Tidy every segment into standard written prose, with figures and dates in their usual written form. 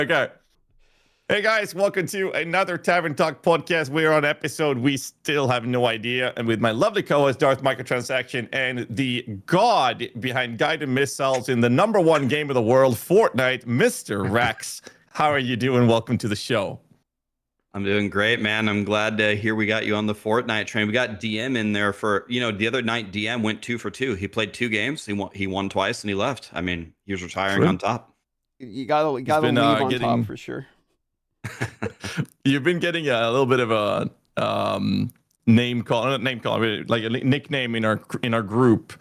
Okay. Hey guys, welcome to another Tavern Talk Podcast. We're on episode we still have no idea, and with my lovely co-host Darth Microtransaction and the god behind guided missiles in the #1 game of the world, Fortnite, Mr. Rex. How are you doing? Welcome to the show. I'm doing great, man. I'm glad to hear we got you on the Fortnite train. We got DM in there for, the other night DM went 2 for 2. He played 2 games. He won twice and he left. I mean, he was retiring on top. You gotta leave on top for sure. You've been getting a little bit of a name call, like a nickname in our group.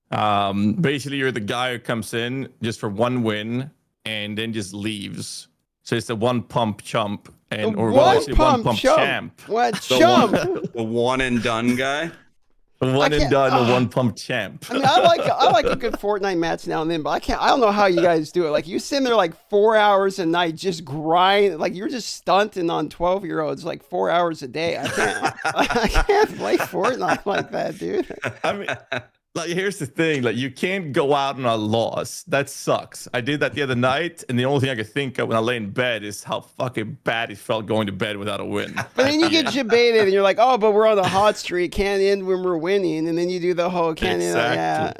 Basically, you're the guy who comes in just for one win and then just leaves. So it's the one pump chump one pump champ. What chump? The one and done guy. One and done, a one pump champ. I mean, I like a good Fortnite match now and then, but I don't know how you guys do it. Like, you sit there like 4 hours a night, just grind. Like, you're just stunting on 12-year-olds like 4 hours a day. I can't play Fortnite like that, dude. I mean, like, here's the thing: like, you can't go out on a loss. That sucks. I did that the other night, and the only thing I could think of when I lay in bed is how fucking bad it felt going to bed without a win. But then you get jebaited, and you're like, "Oh, but we're on the hot streak. Can't end when we're winning." And then you do the whole can't end.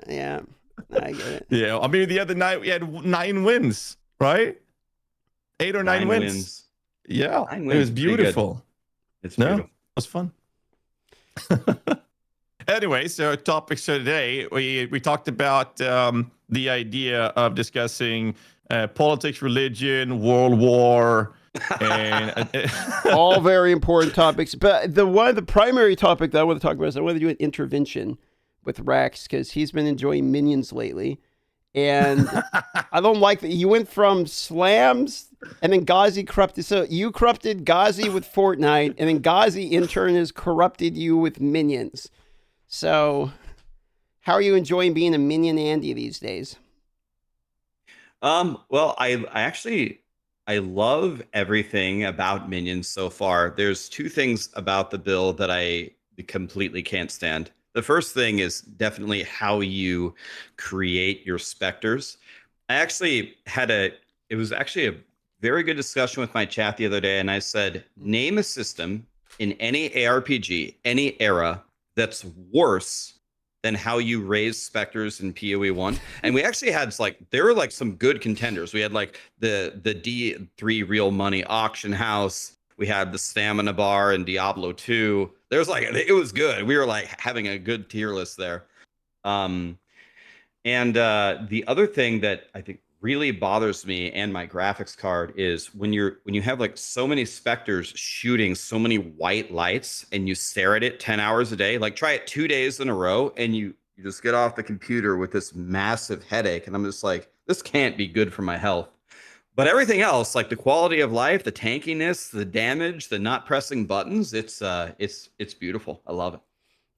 Yeah, I get it. Yeah, I mean, the other night we had 9 wins, right? 8 or 9 wins. Yeah, 9 wins. It was beautiful. It's beautiful. It was fun. Anyway, so topics for today, we talked about the idea of discussing politics, religion, World War, and all very important topics. But the primary topic that I want to talk about is I want to do an intervention with Rex because he's been enjoying Minions lately, and I don't like that you went from slams and then GHAZZY corrupted. So you corrupted GHAZZY with Fortnite, and then GHAZZY in turn has corrupted you with Minions. So, how are you enjoying being a Minion Andy these days? Well, I love everything about Minions so far. There's 2 things about the build that I completely can't stand. The first thing is definitely how you create your specters. It was actually a very good discussion with my chat the other day, and I said, name a system in any ARPG, any era, that's worse than how you raise specters in PoE 1. And we actually had there were some good contenders. We had the D3 real money auction house. We had the stamina bar in Diablo 2. There was it was good. We were having a good tier list there. And the other thing that I think really bothers me and my graphics card is when you have so many specters shooting so many white lights and you stare at it 10 hours a day. Try it 2 days in a row and you just get off the computer with this massive headache, and I'm just like, this can't be good for my health. But everything else, the quality of life, the tankiness, the damage, the not pressing buttons, it's beautiful. I love it.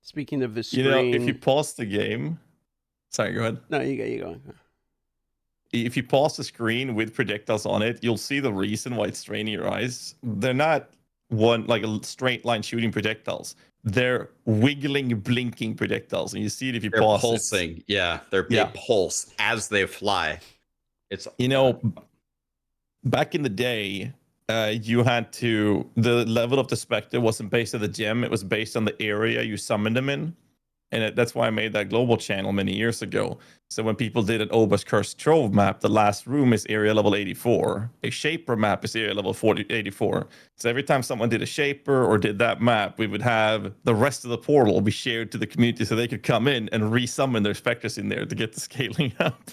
Speaking of the screen, if you pause the game, sorry, go ahead. No, you go. If you pause the screen with projectiles on it, you'll see the reason why it's straining your eyes. They're not a straight line shooting projectiles. They're wiggling, blinking projectiles, and you see it if you pause. They're pulsing. Yeah, they pulse as they fly. It's back in the day, you had to, the level of the specter wasn't based on the gem; it was based on the area you summoned them in. And that's why I made that global channel many years ago. So when people did an Oba's Cursed Trove map, the last room is area level 84. A Shaper map is area level 84. So every time someone did a Shaper or did that map, we would have the rest of the portal be shared to the community so they could come in and resummon their specters in there to get the scaling up.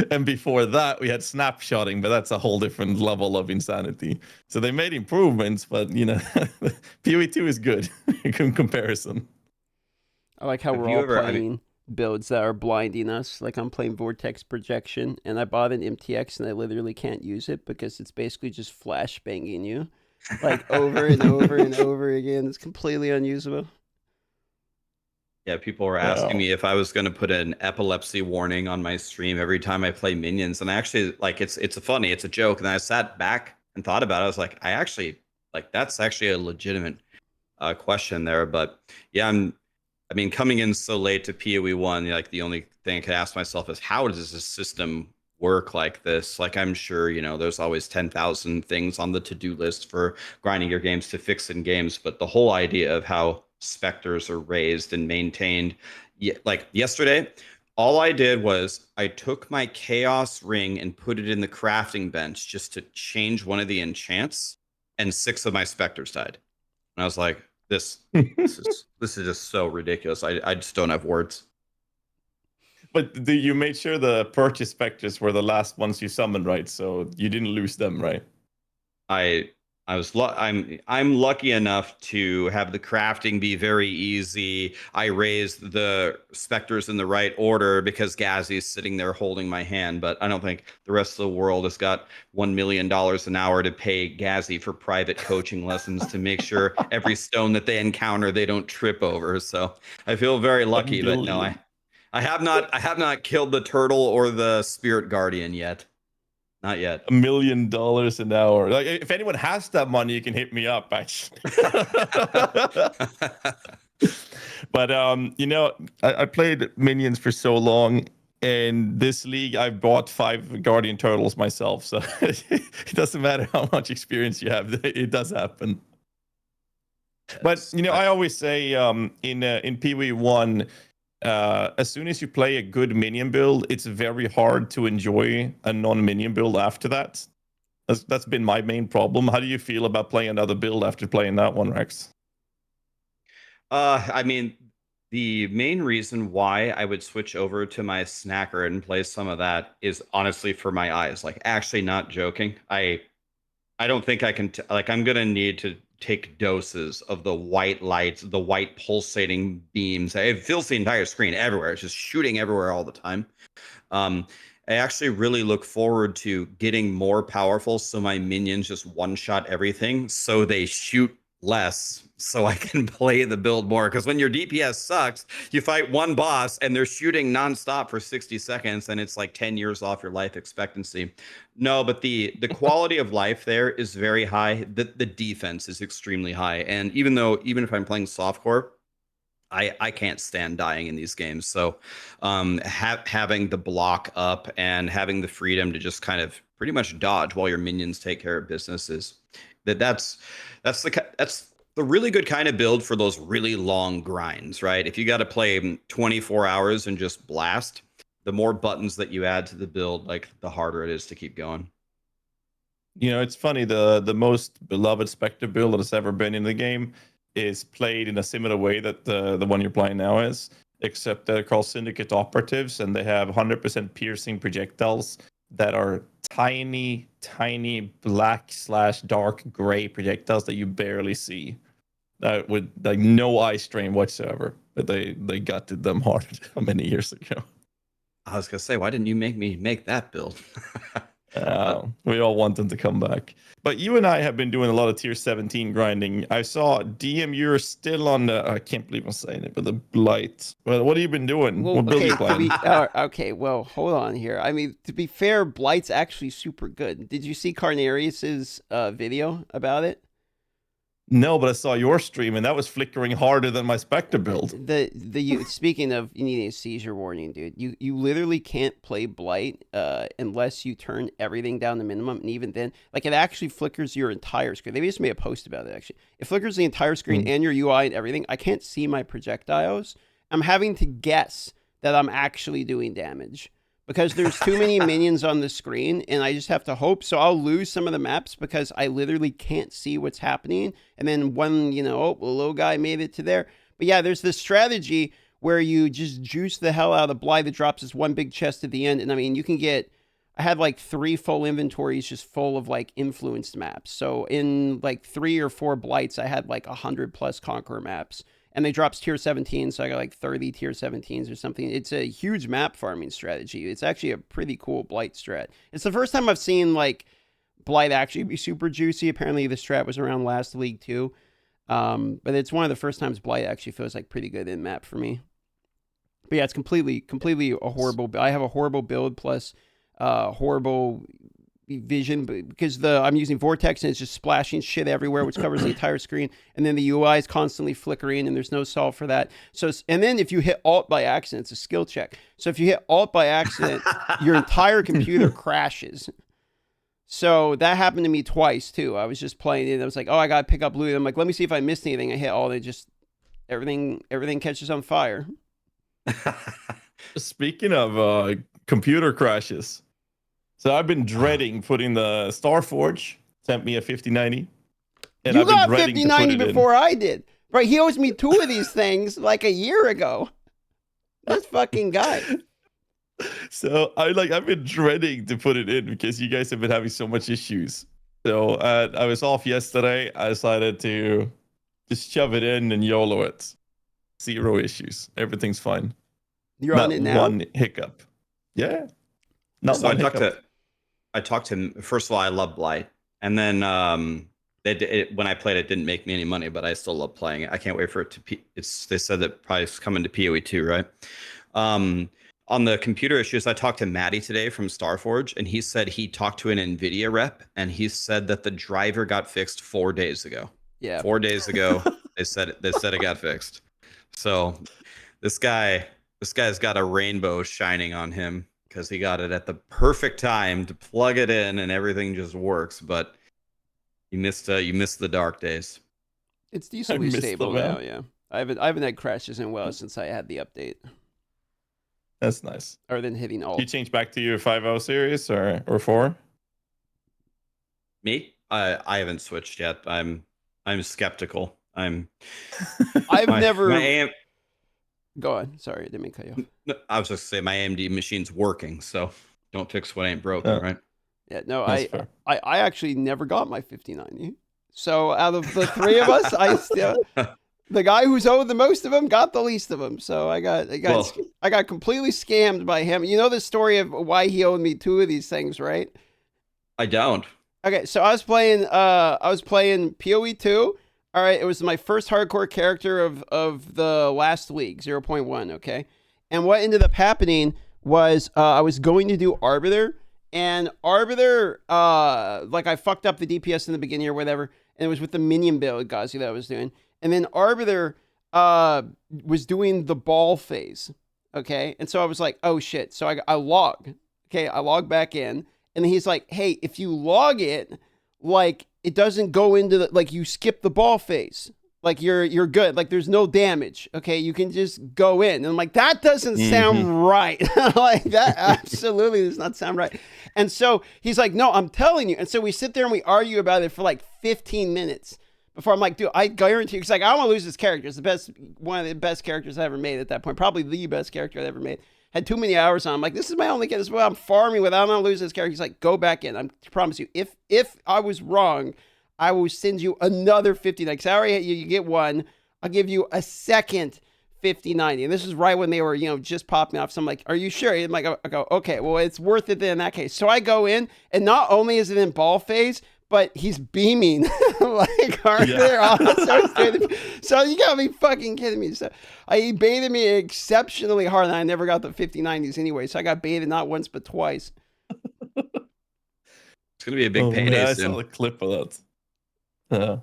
And before that, we had snapshotting, but that's a whole different level of insanity. So they made improvements, but PoE 2 is good in comparison. I like how we're all playing builds that are blinding us. Like, I'm playing Vortex Projection, and I bought an MTX, and I literally can't use it because it's basically just flash banging you, over and over and over again. It's completely unusable. Yeah, people were asking me if I was going to put an epilepsy warning on my stream every time I play Minions, and I actually it's funny, it's a joke. And I sat back and thought about it. I was like, that's actually a legitimate question there. But yeah, I mean, coming in so late to PoE 1, the only thing I could ask myself is, how does this system work like this. Like, I'm sure, there's always 10,000 things on the to-do list for grinding your games to fix in games, but the whole idea of how specters are raised and maintained, like yesterday, all I did was I took my chaos ring and put it in the crafting bench just to change one of the enchants, and 6 of my specters died. And I was like, this is just so ridiculous. I just don't have words. But you made sure the purchase specters were the last ones you summoned, right? So you didn't lose them, right? I'm lucky enough to have the crafting be very easy. I raised the specters in the right order because GHAZZY is sitting there holding my hand, but I don't think the rest of the world has got $1 million an hour to pay GHAZZY for private coaching lessons to make sure every stone that they encounter they don't trip over. So I feel very lucky, but no, I have not killed the turtle or the spirit guardian yet. Not yet. $1 million an hour. Like, if anyone has that money, you can hit me up, actually. But I played Minions for so long. In this league, I bought 5 Guardian Turtles myself. So it doesn't matter how much experience you have. It does happen. But I always say in PoE 1, as soon as you play a good minion build, it's very hard to enjoy a non-minion build after that. That's been my main problem. How do you feel about playing another build after playing that one, Rex? I mean, the main reason why I would switch over to my snacker and play some of that is honestly for my eyes. Like, actually, not joking. I don't think I can. I'm gonna need to take doses of the white lights, the white pulsating beams. It fills the entire screen everywhere. It's just shooting everywhere all the time. I actually really look forward to getting more powerful so my minions just one-shot everything so they shoot less so I can play the build more. Because when your DPS sucks, you fight one boss and they're shooting nonstop for 60 seconds and it's like 10 years off your life expectancy. No, but the quality of life there is very high. The defense is extremely high. And even if I'm playing softcore, I can't stand dying in these games. So having the block up and having the freedom to just kind of pretty much dodge while your minions take care of business is that's the really good kind of build for those really long grinds, right? If you got to play 24 hours and just blast, the more buttons that you add to the build, like the harder it is to keep going. It's funny, the most beloved Spectre build that has ever been in the game is played in a similar way that the one you're playing now is, except they're called Syndicate operatives, and they have 100% piercing projectiles that are tiny black/dark gray projectiles that you barely see, with like no eye strain whatsoever. But they gutted them hard many years ago. I was gonna say, why didn't you make me make that build? We all want them to come back. But you and I have been doing a lot of tier 17 grinding. I saw DM, you're still on the, I can't believe I'm saying it, but the Blight. Well, what have you been doing? Well, what build you playing? Okay, well, hold on here. I mean, to be fair, Blight's actually super good. Did you see Carnarius's video about it? No, but I saw your stream, and that was flickering harder than my Spectre build. Speaking of, you need a seizure warning, dude. You literally can't play Blight unless you turn everything down to minimum, and even then, like, it actually flickers your entire screen. They just made a post about it, actually. It flickers the entire screen and your UI and everything. I can't see my projectiles. I'm having to guess that I'm actually doing damage, because there's too many minions on the screen, and I just have to hope. So I'll lose some of the maps because I literally can't see what's happening. And then one, the little guy made it to there. But yeah, there's this strategy where you just juice the hell out of the Blight that drops this one big chest at the end. And I mean, I had like 3 full inventories just full of like influenced maps. So in like 3 or 4 Blights, I had like 100+ Conqueror maps. And they drops tier 17, so I got like 30 tier 17s or something. It's a huge map farming strategy. It's actually a pretty cool Blight strat. It's the first time I've seen like Blight actually be super juicy. Apparently the strat was around last league too. But it's one of the first times Blight actually feels like pretty good in map for me. But yeah, it's completely a horrible. I have a horrible build plus horrible vision because I'm using Vortex and it's just splashing shit everywhere, which covers the entire screen. And then the UI is constantly flickering and there's no solve for that. So, and then if you hit Alt by accident, it's a skill check. So if you hit Alt by accident, your entire computer crashes. So that happened to me twice too. I was just playing it. I was like, oh, I got to pick up loot. I'm like, let me see if I missed anything. I hit Alt and just everything catches on fire. Speaking of computer crashes, so I've been dreading putting the Starforge sent me a 5090. And You I've been got dreading to put 5090 it in. before I did. Right, he owes me 2 of these things like a year ago. This fucking guy. So I've been dreading to put it in because you guys have been having so much issues. So I was off yesterday. I decided to just shove it in and YOLO it. 0 issues. Everything's fine. You're Not on it now? one hiccup. Yeah. Not So one hiccup. I talked to him. First of all, I love Blight, and then when I played it, didn't make me any money, but I still love playing it. I can't wait for it to. They said that probably it's coming to PoE 2, right? On the computer issues, I talked to Maddie today from Starforge, and he said he talked to an NVIDIA rep, and he said that the driver got fixed 4 days ago. Yeah. 4 days ago, they said it got fixed. So this guy's got a rainbow shining on him because he got it at the perfect time to plug it in and everything just works. But you missed the dark days. It's decently stable them, now, yeah. I haven't had crashes in well since I had the update. That's nice. Other than hitting Alt. You change back to your 5.0 series or 4? Me? I haven't switched yet. I'm skeptical. I've never. Go on. Sorry, I didn't mean to cut you off. I was just say my AMD machine's working, so don't fix what ain't broken, right? Yeah, no, That's I actually never got my 5090. So out of the 3 of us, the guy who's owed the most of them got the least of them. So I got completely scammed by him. You know the story of why he owed me 2 of these things, right? I don't. Okay, so I was playing PoE 2. All right, it was my first hardcore character of the last league, 0.1, okay? And what ended up happening was I was going to do Arbiter, and Arbiter, I fucked up the DPS in the beginning or whatever, and it was with the Minion build, GHAZZY, that I was doing. And then Arbiter was doing the ball phase, okay? And so I was like, oh shit. So I log, okay? I log back in, and he's like, hey, if you log it, it doesn't go into you skip the ball phase. You're good. There's no damage. Okay. You can just go in. And I'm like, that doesn't sound right. That absolutely does not sound right. And so he's like, no, I'm telling you. And so we sit there and we argue about it for 15 minutes before I'm like, dude, I guarantee you. He's like, I don't want to lose this character. It's one of the best characters I ever made at that point. Probably the best character I ever made. Had too many hours on. I'm like, this is my only character. This is what I'm farming with. I don't want to lose this character. He's like, go back in. I promise you. If I was wrong, I will send you another 50. Sorry, you get 1. I'll give you a second 5090. And this is right when they were, just popping off. So I'm like, are you sure? I'm like, I go, okay, well, it's worth it then in that case. So I go in, and not only is it in ball phase, but he's beaming So you gotta be fucking kidding me. So he baited me exceptionally hard, and I never got the 5090s anyway. So I got baited not once but twice. It's gonna be a big payday I soon. saw the clip of that.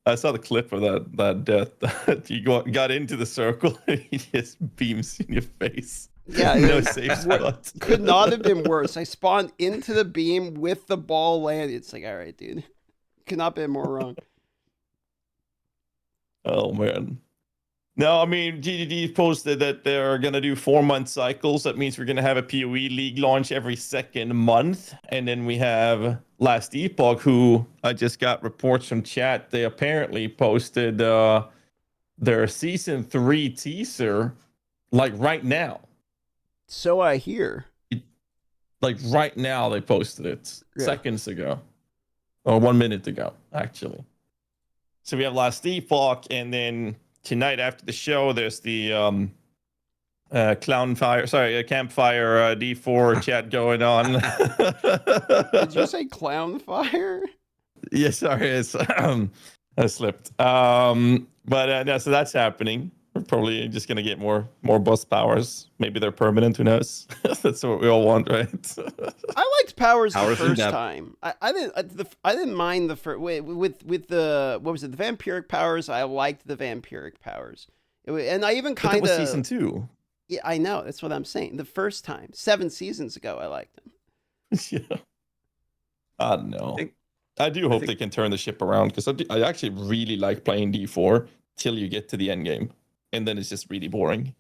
I saw the clip of that death. That you got into the circle and he just beams in your face. Yeah, no safe spot. Could not have been worse. I spawned into the beam with the ball landed. It's like, all right, dude. Could not have been more wrong. Oh man. No, I mean GDD posted that they're gonna do 4-month cycles. That means we're gonna have a PoE league launch every second month, and then we have Last Epoch, who I just got reports from chat. They apparently posted their season 3 teaser right now. So I hear. Right now they posted it seconds ago, or 1 minute ago, actually. So we have Last Epoch, and then tonight after the show, there's the campfire D4 chat going on. Did you say clown fire? Yeah, sorry, I slipped. So that's happening. We're probably just gonna get more boss powers. Maybe they're permanent. Who knows? That's what we all want, right? I liked powers the Powers in first depth. time. I didn't mind the first with the what was it, the vampiric powers. I liked the vampiric powers. And I even But that kind was of season 2. Yeah, I know. That's what I'm saying. The first time, 7 seasons ago, I liked them. Yeah. I don't know. think- I do hope think- they can turn the ship around because I actually really like playing D4 till you get to the end game, and then it's just really boring.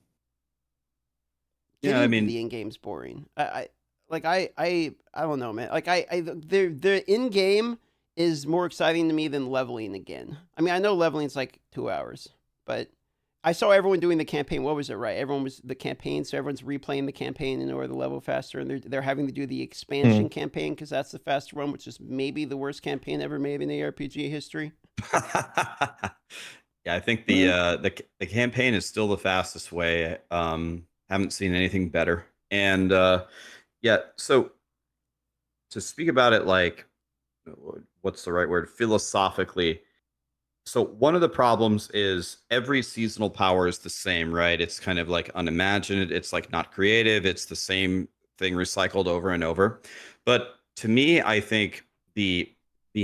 Yeah, Getting I to mean- the end game's boring. I don't know, man. Like the in game is more exciting to me than leveling again. I mean, I know leveling's like 2 hours, but I saw everyone doing the campaign. What was it, right? Everyone was the campaign, so everyone's replaying the campaign in order to level faster, and they're having to do the expansion campaign because that's the faster one, which is maybe the worst campaign ever made in ARPG history. Yeah, I think the campaign is still the fastest way. Haven't seen anything better. And yeah, so to speak about it, like, what's the right word? Philosophically. So one of the problems is every seasonal power is the same, right? It's kind of like unimaginative. It's like not creative. It's the same thing recycled over and over. But to me, I think the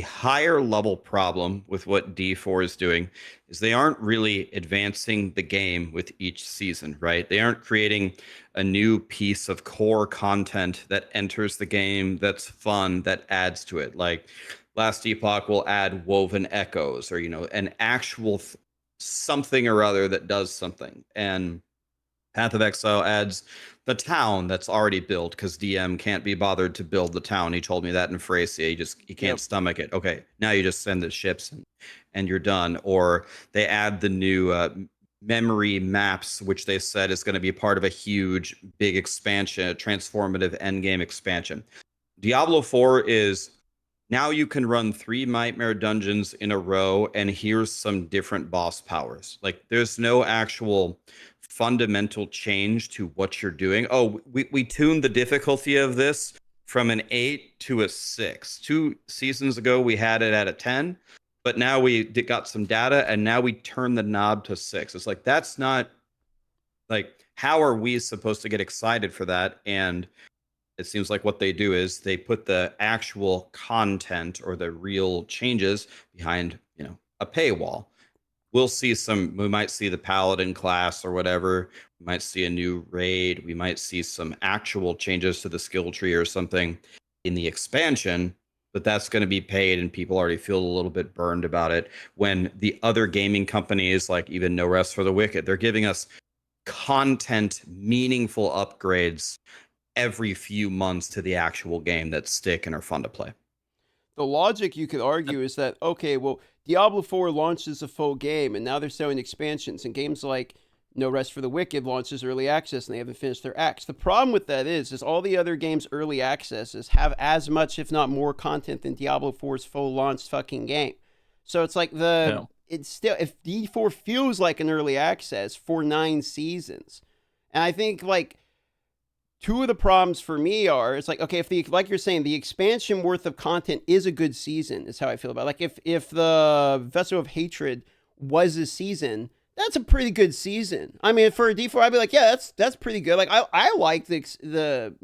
higher level problem with what D4 is doing is they aren't really advancing the game with each season, right? They aren't creating a new piece of core content that enters the game that's fun, that adds to it. Like last Epoch will add woven echoes or, an actual something or other that does something. And Path of Exile adds the town that's already built because DM can't be bothered to build the town. He told me that in Phrasia. He can't stomach it. Okay, now you just send the ships and you're done. Or they add the new memory maps, which they said is going to be part of a huge, big expansion, a transformative endgame expansion. Diablo 4 is now you can run 3 Nightmare dungeons in a row, and here's some different boss powers. Like there's no actual fundamental change to what you're doing. Oh, we tuned the difficulty of this from an 8 to a 6. 2 seasons ago, we had it at a 10, but now we got some data, and now we turn the knob to 6. It's like, that's not, like, how are we supposed to get excited for that? And it seems like what they do is they put the actual content or the real changes behind, a paywall. We might see the paladin class or whatever. We might see a new raid. We might see some actual changes to the skill tree or something in the expansion, but that's going to be paid and people already feel a little bit burned about it. When the other gaming companies, like even No Rest for the Wicked, they're giving us content, meaningful upgrades every few months to the actual game that stick and are fun to play. The logic you could argue is that, okay, well, Diablo 4 launches a full game, and now they're selling expansions, and games like No Rest for the Wicked launches early access, and they haven't finished their acts. The problem with that is all the other games' early accesses have as much, if not more, content than Diablo 4's full launch fucking game. So it's like it's still, if D4 feels like an early access for 9 seasons, and I think like, 2 of the problems for me are, it's like, okay, if like you're saying, the expansion worth of content is a good season, is how I feel about it. Like if the Vessel of Hatred was a season, that's a pretty good season. I mean, for a D4, I'd be like, yeah, that's pretty good. Like I like the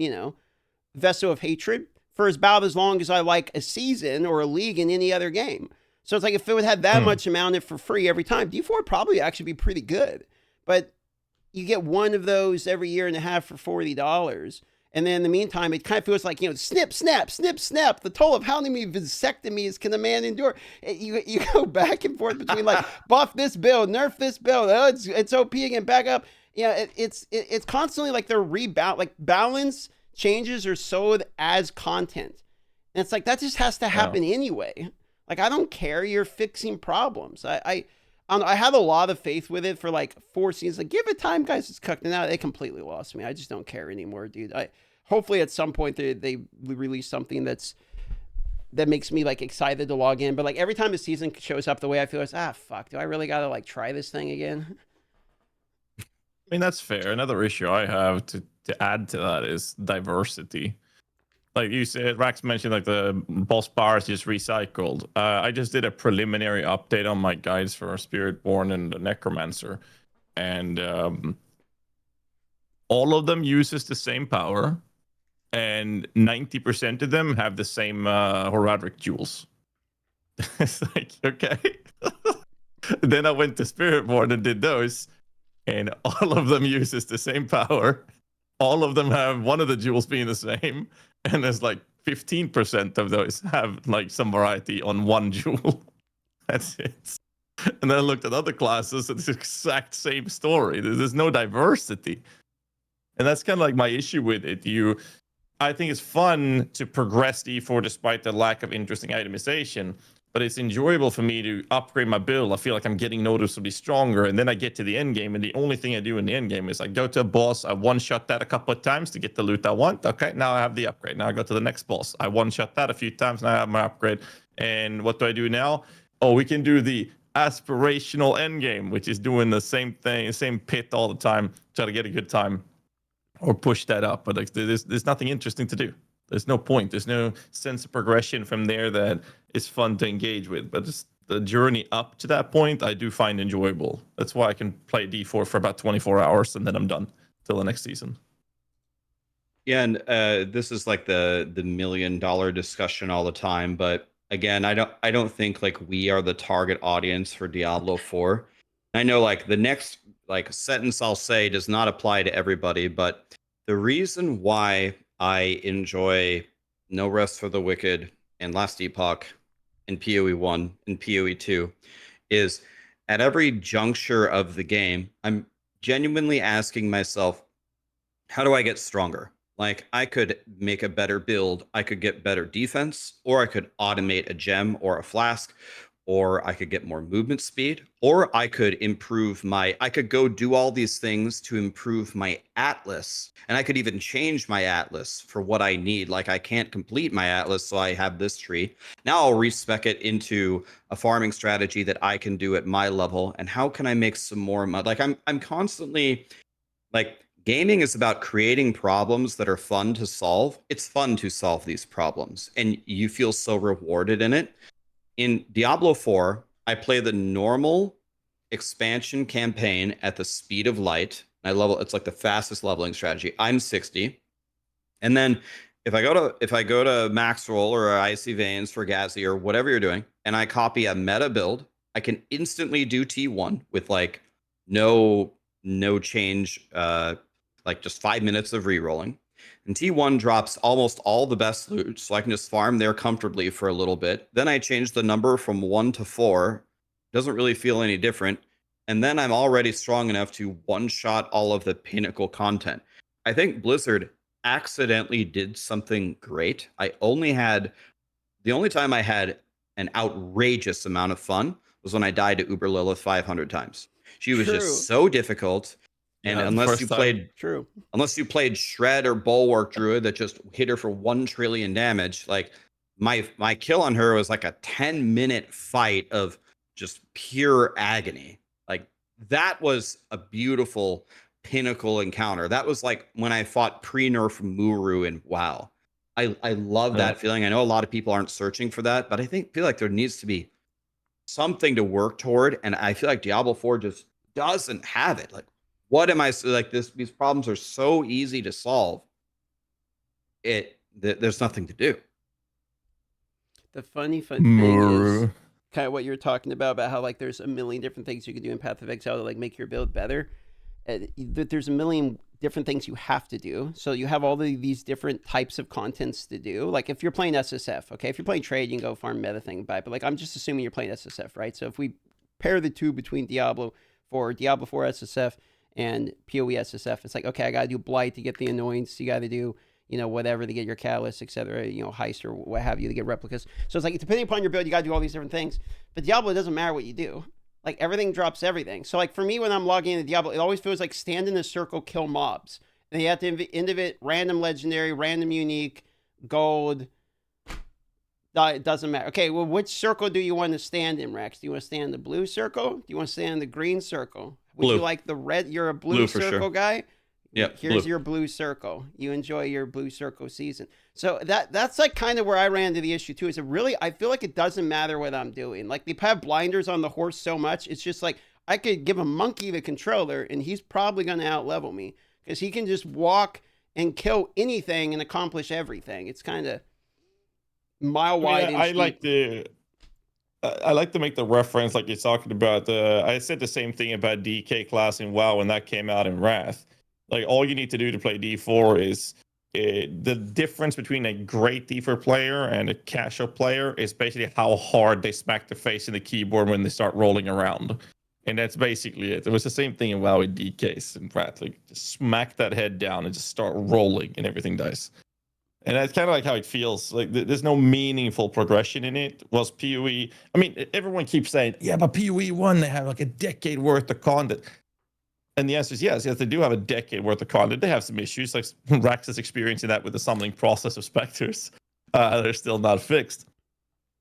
Vessel of Hatred for about as long as I like a season or a league in any other game. So it's like, if it would have that much amount of it for free every time, D4 would probably actually be pretty good. But you get one of those every year and a half for $40. And then in the meantime, it kind of feels like, snip, snap, snip, snap. The toll of how many vasectomies can a man endure? You go back and forth between like, buff this build, nerf this build. Oh, it's OP again, back up. It's constantly like they're balance changes are sold as content. And it's like, that just has to happen anyway. Like, I don't care. You're fixing problems. I had a lot of faith with it for like 4 seasons. Like, give it time, guys. It's cooked. And now they completely lost me. I just don't care anymore, dude. Hopefully at some point they release something that makes me like excited to log in. But like every time the season shows up the way I feel, it's fuck. Do I really gotta like try this thing again? I mean, that's fair. Another issue I have to add to that is diversity. Like you said, Rax mentioned like the boss bars just recycled. I just did a preliminary update on my guides for Spiritborn and the Necromancer. and all of them uses the same power, and 90% of them have the same Horadric jewels. It's like, okay. Then I went to Spiritborn and did those, and all of them uses the same power. All of them have one of the jewels being the same, and there's like 15% of those have like some variety on one jewel. That's it. And then I looked at other classes, and it's the exact same story. There's no diversity. And that's kind of like my issue with it. I think it's fun to progress D4 despite the lack of interesting itemization, but it's enjoyable for me to upgrade my build. I feel like I'm getting noticeably stronger, and then I get to the end game, and the only thing I do in the end game is I go to a boss, I one-shot that a couple of times to get the loot I want. Okay, now I have the upgrade. Now I go to the next boss. I one-shot that a few times, now I have my upgrade. And what do I do now? Oh, we can do the aspirational end game, which is doing the same thing, same pit all the time, try to get a good time or push that up. But like, there's nothing interesting to do. There's no point. There's no sense of progression from there that is fun to engage with. But just the journey up to that point, I do find enjoyable. That's why I can play D4 for about 24 hours and then I'm done till the next season. Yeah, and this is like the $1 million discussion all the time. But again, I don't think like we are the target audience for Diablo 4. I know like the next like sentence I'll say does not apply to everybody, but the reason why I enjoy No Rest for the Wicked and Last Epoch and PoE 1 and PoE 2 is at every juncture of the game, I'm genuinely asking myself, how do I get stronger? Like, I could make a better build, I could get better defense, or I could automate a gem or a flask, or I could get more movement speed, or I could I could go do all these things to improve my atlas, and I could even change my atlas for what I need. Like, I can't complete my atlas, so I have this tree. Now I'll respec it into a farming strategy that I can do at my level, and how can I make some more money? Like, I'm constantly, like, gaming is about creating problems that are fun to solve. It's fun to solve these problems, and you feel so rewarded in it. In Diablo 4, I play the normal expansion campaign at the speed of light. It's like the fastest leveling strategy. I'm 60. And then if I go to max roll or icy veins for GHAZZY or whatever you're doing, and I copy a meta build, I can instantly do T1 with like no change, like just 5 minutes of re-rolling. And T1 drops almost all the best loot, so I can just farm there comfortably for a little bit. Then I change the number from 1 to 4. Doesn't really feel any different. And then I'm already strong enough to one-shot all of the pinnacle content. I think Blizzard accidentally did something great. The only time I had an outrageous amount of fun was when I died to Uber Lilith 500 times. She was just so difficult. And unless you played Shred or Bulwark Druid that just hit her for 1 trillion damage, like my kill on her was like a 10-minute fight of just pure agony. Like, that was a beautiful pinnacle encounter. That was like when I fought pre-nerf Muru in WoW. I love that feeling. I know a lot of people aren't searching for that, but I feel like there needs to be something to work toward, and I feel like Diablo 4 just doesn't have it. Like, what am I like? These problems are so easy to solve. There's nothing to do. The funny thing is kind of what you're talking about how like there's a million different things you can do in Path of Exile to like make your build better. There's a million different things you have to do. So you have all these different types of contents to do. Like if you're playing SSF, okay, if you're playing trade, you can go farm meta thing by. But like I'm just assuming you're playing SSF, right? So if we pair the two between Diablo 4 SSF and PoE SSF, it's like, okay, I gotta do Blight to get the annoyance, you gotta do, whatever to get your catalyst, etc., heist or what have you to get replicas. So it's like, depending upon your build, you gotta do all these different things. But Diablo, it doesn't matter what you do. Like, everything drops everything. So like for me, when I'm logging into Diablo, it always feels like stand in a circle, kill mobs. And you have to end of it random legendary, random unique, gold. It doesn't matter. Okay, well, which circle do you want to stand in, Rex? Do you want to stand in the blue circle? Do you want to stand in the green circle? Would you like the red? You're a blue circle guy? Yeah. Here's your blue circle. You enjoy your blue circle season. So that's like kind of where I ran into the issue too. Is it really, I feel like it doesn't matter what I'm doing. Like they have blinders on the horse so much. It's just like, I could give a monkey the controller and he's probably going to outlevel me because he can just walk and kill anything and accomplish everything. It's kind of mile wide. I like to make the reference like you're talking about. I said the same thing about DK class in WoW when that came out in Wrath. Like all you need to do to play D4 is the difference between a great D4 player and a casual player is basically how hard they smack their face in the keyboard when they start rolling around. And that's basically it. It was the same thing in WoW with DKs in Wrath. Like just smack that head down and just start rolling and everything dies. And that's kind of like how it feels. Like there's no meaningful progression in it. Was PoE? I mean, everyone keeps saying, "Yeah, but PoE 1, they have like a decade worth of content." And the answer is yes, they do have a decade worth of content. They have some issues, like Rax is experiencing that with the summoning process of specters. They're still not fixed.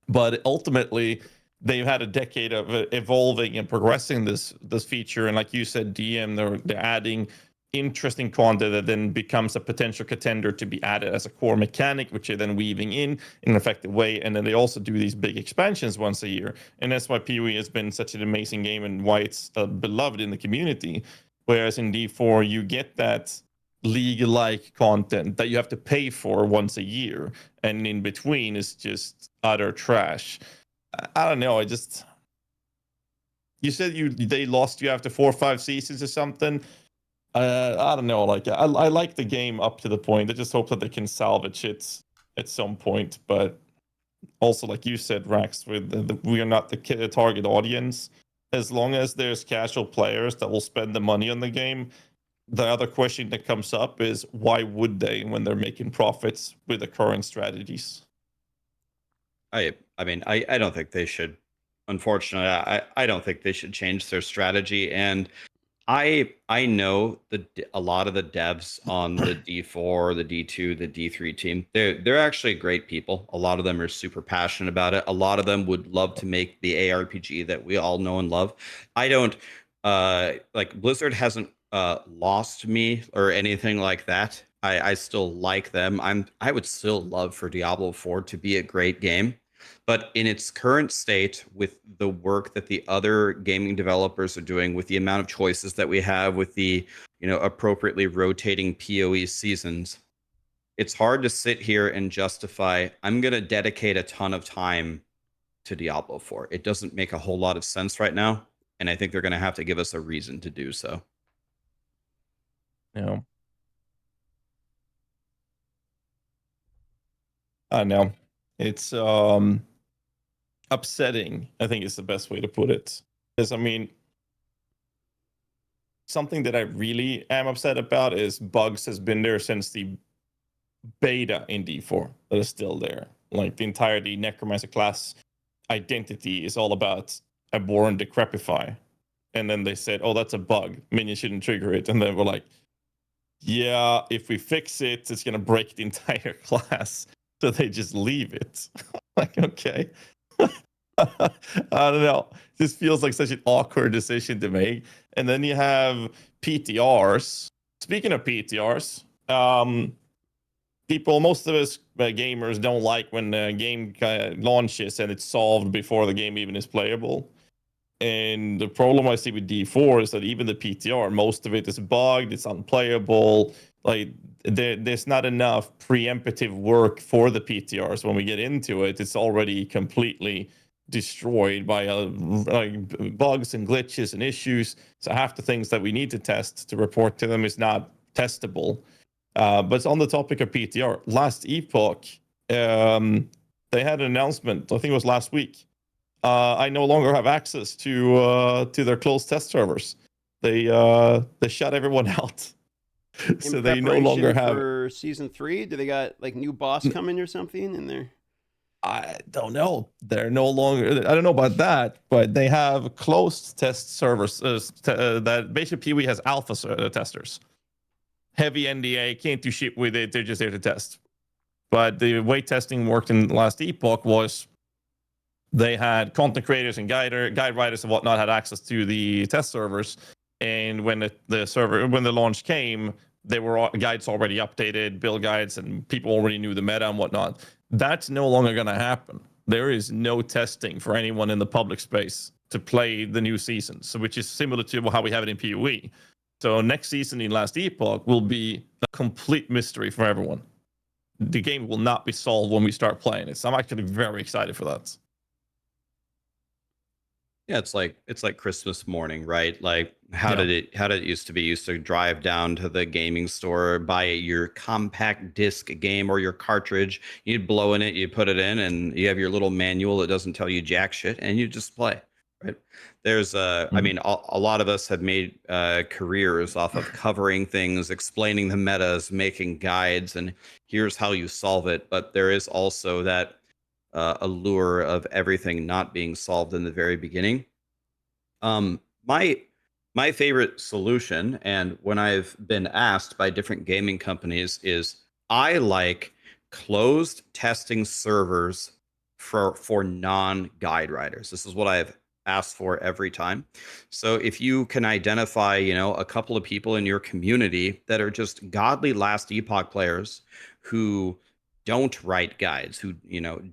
But ultimately, they've had a decade of evolving and progressing this feature. And like you said, DM, they're adding interesting content that then becomes a potential contender to be added as a core mechanic, which they're then weaving in an effective way. And then they also do these big expansions once a year. And that's why PoE has been such an amazing game and why it's beloved in the community. Whereas in D4, you get that league-like content that you have to pay for once a year. And in between is just utter trash. I don't know. You said they lost you after 4 or 5 seasons or something. I don't know. Like I like the game up to the point. I just hope that they can salvage it at some point. But also, like you said, Rax, we are not the target audience. As long as there's casual players that will spend the money on the game, the other question that comes up is why would they when they're making profits with the current strategies? I mean, I don't think they should. Unfortunately, I don't think they should change their strategy. And I know a lot of the devs on the D4, the D2, the D3 team. They're actually great people. A lot of them are super passionate about it. A lot of them would love to make the ARPG that we all know and love. I don't like Blizzard hasn't lost me or anything like that. I still like them. I would still love for Diablo 4 to be a great game. But in its current state, with the work that the other gaming developers are doing, with the amount of choices that we have, with the appropriately rotating PoE seasons, it's hard to sit here and justify, I'm going to dedicate a ton of time to Diablo 4. It doesn't make a whole lot of sense right now, and I think they're going to have to give us a reason to do so. Yeah. I know. It's upsetting, I think is the best way to put it. Because I mean, something that I really am upset about is bugs has been there since the beta in D4 that is still there. Like the entirety necromancer class identity is all about abhor and decrepify. And then they said, oh, that's a bug. Minion shouldn't trigger it. And then we're like, yeah, if we fix it, it's going to break the entire class. So they just leave it. Like, okay. I don't know. This feels like such an awkward decision to make. And then you have PTRs. Speaking of PTRs, most of us gamers don't like when the game launches and it's solved before the game even is playable. And the problem I see with D4 is that even the PTR, most of it is bugged, it's unplayable. Like there's not enough preemptive work for the PTRs. When we get into it, it's already completely destroyed by bugs and glitches and issues. So half the things that we need to test to report to them is not testable. But on the topic of PTR, last Epoch, they had an announcement. I think it was last week. I no longer have access to their closed test servers. They shut everyone out. So they no longer have for season 3. Do they got like new boss coming or something in there? I don't know. They're no longer. I don't know about that, but they have closed test servers that basically PoE has alpha testers. Heavy NDA, can't do shit with it. They're just there to test. But the way testing worked in the last Epoch was they had content creators and guide writers and whatnot had access to the test servers. And when the launch came, there were guides already updated, build guides, and people already knew the meta and whatnot. That's no longer going to happen. There is no testing for anyone in the public space to play the new season. So which is similar to how we have it in PoE. So next season in Last Epoch will be a complete mystery for everyone. The game will not be solved when we start playing it. So I'm actually very excited for that. Yeah, it's like Christmas morning, right? Like how did it used to be? You used to drive down to the gaming store, buy your compact disc game or your cartridge, you'd blow in it, you put it in, and you have your little manual that doesn't tell you jack shit, and you just play. Right? There's I mean, a lot of us have made careers off of covering things, explaining the metas, making guides, and here's how you solve it. But there is also that allure of everything not being solved in the very beginning. My favorite solution, and when I've been asked by different gaming companies, is I like closed testing servers for non-guide writers. This is what I've asked for every time. So if you can identify, a couple of people in your community that are just godly Last Epoch players who don't write guides, who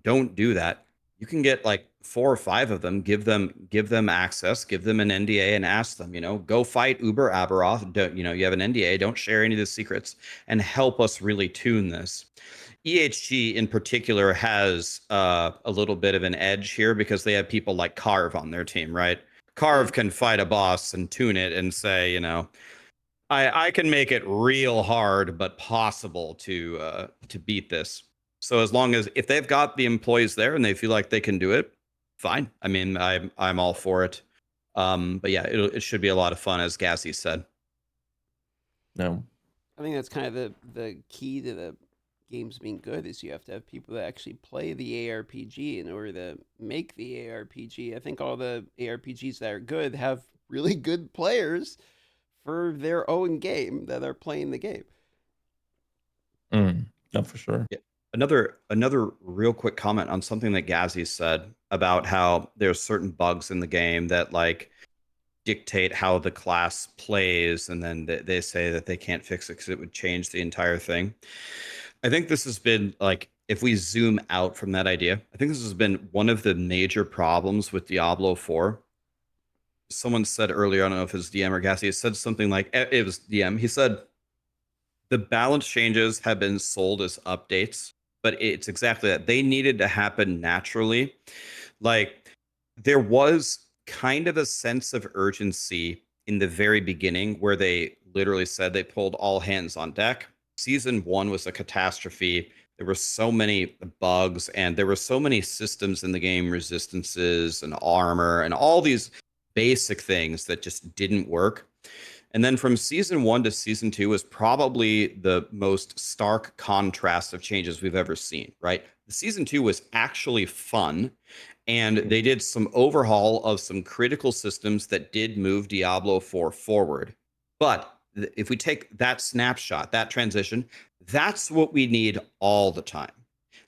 don't do that, you can get like 4 or 5 of them, give them access, give them an NDA, and ask them, go fight Uber Aberoth. You have an NDA, don't share any of the secrets, and help us really tune this. EHG in particular has a little bit of an edge here because they have people like Carve on their team, right? Carve can fight a boss and tune it and say, I can make it real hard but possible to beat this. So as long as if they've got the employees there and they feel like they can do it, fine. I mean, I'm all for it. But yeah, it should be a lot of fun, as GHAZZY said. No, I think that's kind of the key to the games being good is you have to have people that actually play the ARPG in order to make the ARPG. I think all the ARPGs that are good have really good players for their own game that are playing the game. no, for sure. Yeah. Another real quick comment on something that GHAZZY said about how there's certain bugs in the game that like dictate how the class plays, and then they say that they can't fix it because it would change the entire thing. I think this has been like, if we zoom out from that idea, I think this has been one of the major problems with Diablo 4. Someone said earlier, I don't know if it was DM or GHAZZY, said something like, it was DM. He said, the balance changes have been sold as updates, but it's exactly that. They needed to happen naturally. Like, there was kind of a sense of urgency in the very beginning where they literally said they pulled all hands on deck. Season 1 was a catastrophe. There were so many bugs and there were so many systems in the game, resistances and armor and all these basic things that just didn't work. And then from season 1 to season 2 was probably the most stark contrast of changes we've ever seen, right? The season 2 was actually fun, and they did some overhaul of some critical systems that did move Diablo 4 forward. But if we take that snapshot, that transition, that's what we need all the time.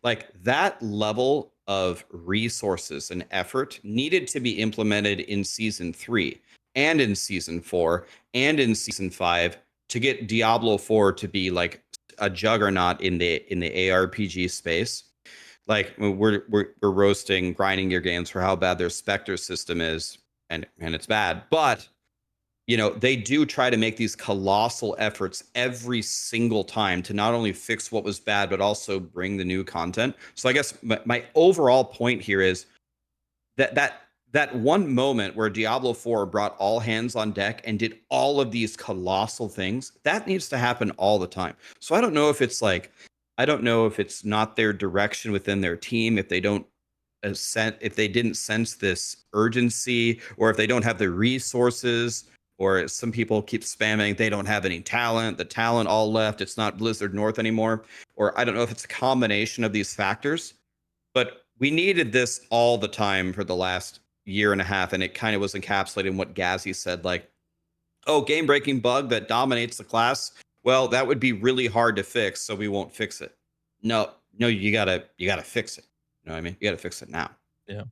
Like, that level of resources and effort needed to be implemented in season 3 and in season 4 and in season 5 to get Diablo 4 to be like a juggernaut in the ARPG space. Like, we're roasting grinding gear games for how bad their Spectre system is, and it's bad, but they do try to make these colossal efforts every single time to not only fix what was bad, but also bring the new content. So I guess my overall point here is that one moment where Diablo 4 brought all hands on deck and did all of these colossal things, that needs to happen all the time. So I don't know if it's not their direction within their team, if they didn't sense this urgency, or if they don't have the resources, or some people keep spamming, they don't have any talent, the talent all left, it's not Blizzard North anymore. Or I don't know if it's a combination of these factors, but we needed this all the time for the last year and a half, and it kind of was encapsulated in what GHAZZY said, like, oh, game-breaking bug that dominates the class. Well, that would be really hard to fix, so we won't fix it. No, you gotta fix it. You know what I mean? You gotta fix it now. Yeah.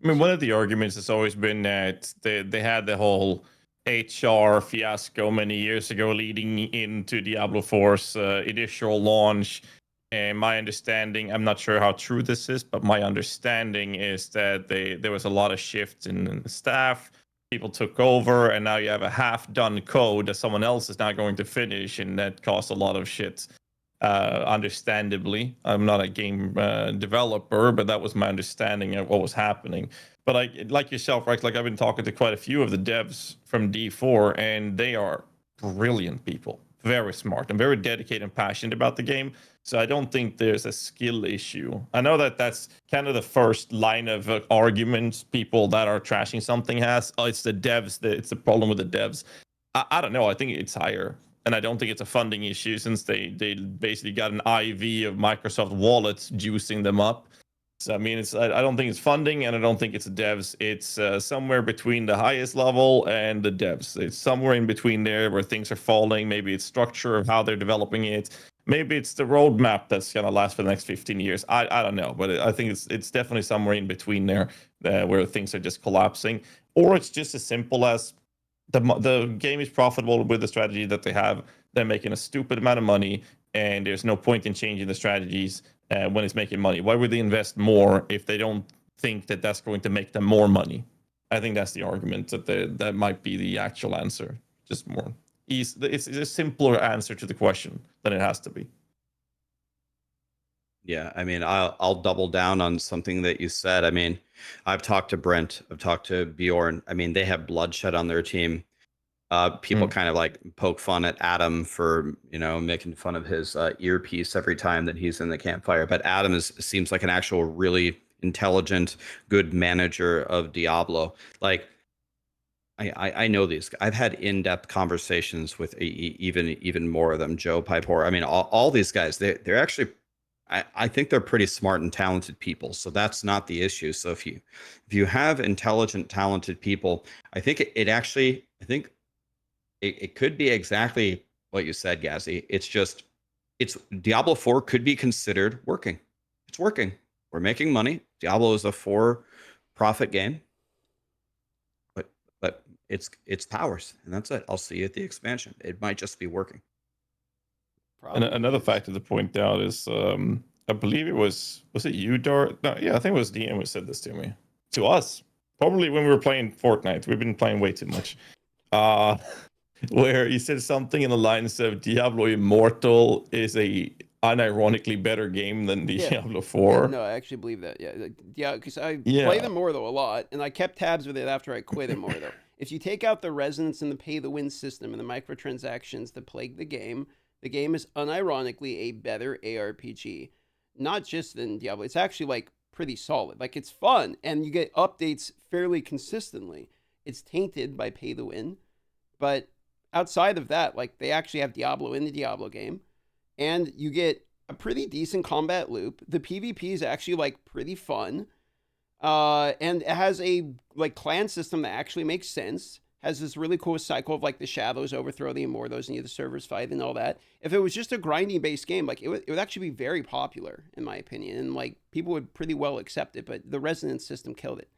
I mean, one of the arguments has always been that they had the whole HR fiasco many years ago leading into Diablo 4's initial launch. And my understanding, I'm not sure how true this is, but my understanding is that there was a lot of shifts in the staff. People took over, and now you have a half-done code that someone else is now going to finish, and that caused a lot of shit. Understandably, I'm not a game developer, but that was my understanding of what was happening. But like yourself, right? Like I've been talking to quite a few of the devs from D4, and they are brilliant people, very smart and very dedicated and passionate about the game. So I don't think there's a skill issue. I know that that's kind of the first line of arguments people that are trashing something has. Oh, it's the devs. It's the problem with the devs. I don't know. I think it's higher. And I don't think it's a funding issue since they basically got an IV of Microsoft wallets juicing them up. So I mean, I don't think it's funding, and I don't think it's devs. It's somewhere between the highest level and the devs. It's somewhere in between there where things are falling. Maybe it's structure of how they're developing it. Maybe it's the roadmap that's gonna last for the next 15 years. I don't know, but I think it's definitely somewhere in between there where things are just collapsing, or it's just as simple as the game is profitable with the strategy that they have. They're making a stupid amount of money, and there's no point in changing the strategies when it's making money. Why would they invest more if they don't think that that's going to make them more money? I think that's the argument that might be the actual answer. Just more. It's a simpler answer to the question than it has to be. Yeah, I mean, I'll double down on something that you said. I mean, I've talked to Brent, I've talked to Bjorn. I mean, they have bloodshed on their team. People kind of like poke fun at Adam for, making fun of his earpiece every time that he's in the campfire. But Adam seems like an actual really intelligent, good manager of Diablo. Like, I know these. I've had in-depth conversations with even more of them. Joe Pipor. I mean, all these guys. They're actually. I think they're pretty smart and talented people. So that's not the issue. So if you have intelligent, talented people, I think it could be exactly what you said, GHAZZY. It's Diablo 4 could be considered working. It's working. We're making money. Diablo is a for-profit game. But it's powers, and that's it. I'll see you at the expansion. It might just be working. And another factor to point out is, I believe was it you, Dart? No, yeah, I think it was DM who said this to us. Probably when we were playing Fortnite. We've been playing way too much. Where he said something in the lines of Diablo Immortal is a unironically better game than Diablo 4. Yeah, no, I actually believe that. Yeah, because I play them more though a lot, and I kept tabs with it after I quit it more though. If you take out the resonance and the pay-to-win system and the microtransactions that plague the game is unironically a better ARPG. Not just than Diablo. It's actually like pretty solid. Like it's fun, and you get updates fairly consistently. It's tainted by pay-to-win, but outside of that, like they actually have Diablo in the Diablo game, and you get a pretty decent combat loop. The PvP is actually like pretty fun. And it has a like clan system that actually makes sense. Has this really cool cycle of like the shadows overthrow the immortals and the servers fight and all that. If it was just a grinding based game, like it would actually be very popular in my opinion, and like people would pretty well accept it. But the resonance system killed it.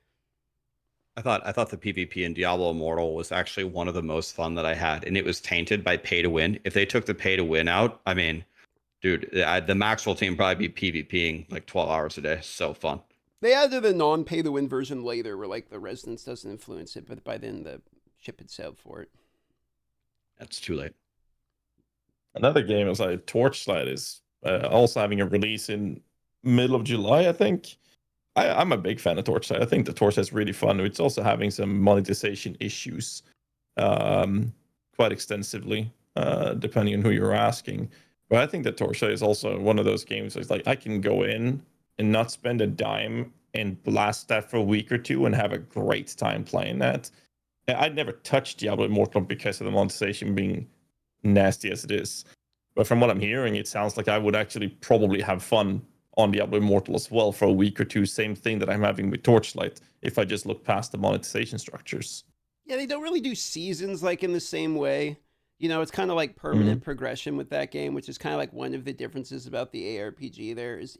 I thought the PvP in Diablo Immortal was actually one of the most fun that I had, and it was tainted by pay to win. If they took the pay to win out, I mean, dude, the Maxwell team probably be PvPing like 12 hours a day. So fun. They added a non-pay-to-win version later where, like, the resonance doesn't influence it, but by then the ship had sailed for it. That's too late. Another game is like Torchlight is also having a release in middle of July, I think. I'm a big fan of Torchlight. I think the Torchlight's really fun. It's also having some monetization issues quite extensively, depending on who you're asking. But I think that Torchlight is also one of those games that's like I can go in and not spend a dime and blast that for a week or two and have a great time playing that. I'd never touched Diablo Immortal because of the monetization being nasty as it is. But from what I'm hearing, it sounds like I would actually probably have fun on Diablo Immortal as well for a week or two. Same thing that I'm having with Torchlight if I just look past the monetization structures. Yeah, they don't really do seasons like in the same way. You know, it's kind of like permanent progression with that game, which is kind of like one of the differences about the ARPG there is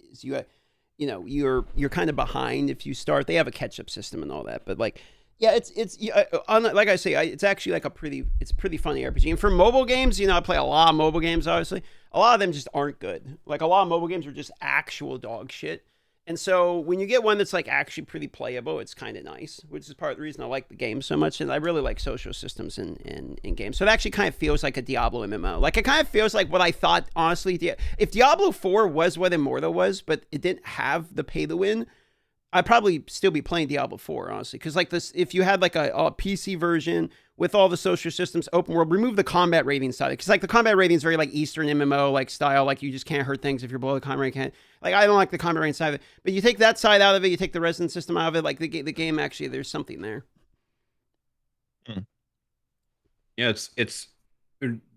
you're kind of behind if you start. They have a catch-up system and all that, but like, yeah, it's like I say, it's actually like pretty fun RPG. And for mobile games, I play a lot of mobile games. Obviously, a lot of them just aren't good. Like a lot of mobile games are just actual dog shit. And so when you get one that's like actually pretty playable, it's kind of nice, which is part of the reason I like the game so much. And I really like social systems in games. So it actually kind of feels like a Diablo MMO. Like it kind of feels like what I thought, honestly, if Diablo 4 was what Immortal was, but it didn't have the pay to win, I'd probably still be playing Diablo 4, honestly. Because like this, if you had like a PC version with all the social systems, open world, remove the combat rating side. Because like the combat rating is very like Eastern MMO like style. Like you just can't hurt things if you're below the combat rating. Like I don't like the combat rating side of it. But you take that side out of it, you take the resident system out of it. Like the game actually, there's something there. Yeah, it's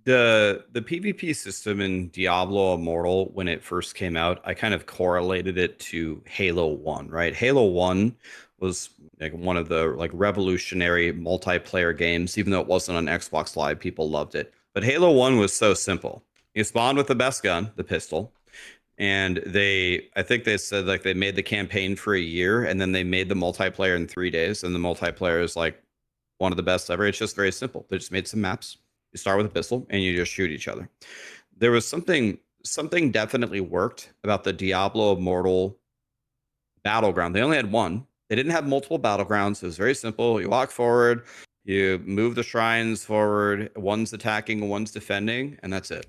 the PvP system in Diablo Immortal when it first came out. I kind of correlated it to Halo 1, right? Halo 1 was like one of the like revolutionary multiplayer games. Even though it wasn't on Xbox Live, people loved it. But Halo 1 was so simple. You spawned with the best gun, the pistol, and I think they said like they made the campaign for a year and then they made the multiplayer in 3 days, and the multiplayer is like one of the best ever. It's just very simple. They just made some maps. You start with a pistol and you just shoot each other. There was something definitely worked about the Diablo Immortal battleground. They only had one. They didn't have multiple battlegrounds. It was very simple. You walk forward, you move the shrines forward. One's attacking, one's defending, and that's it.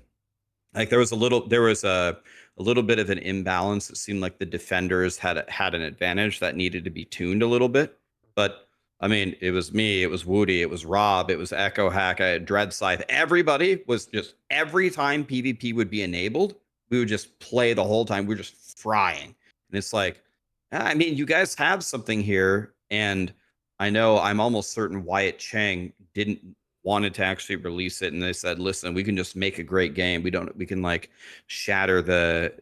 Like there was a little bit of an imbalance. It seemed like the defenders had an advantage that needed to be tuned a little bit. But I mean, it was me, it was Woody, it was Rob, it was Echo Hack, I had Dread Scythe. Everybody was just, every time PvP would be enabled, we would just play the whole time. We were just frying. And it's like, I mean, you guys have something here. And I know I'm almost certain Wyatt Chang wanted to actually release it. And they said, listen, we can just make a great game. We can like shatter the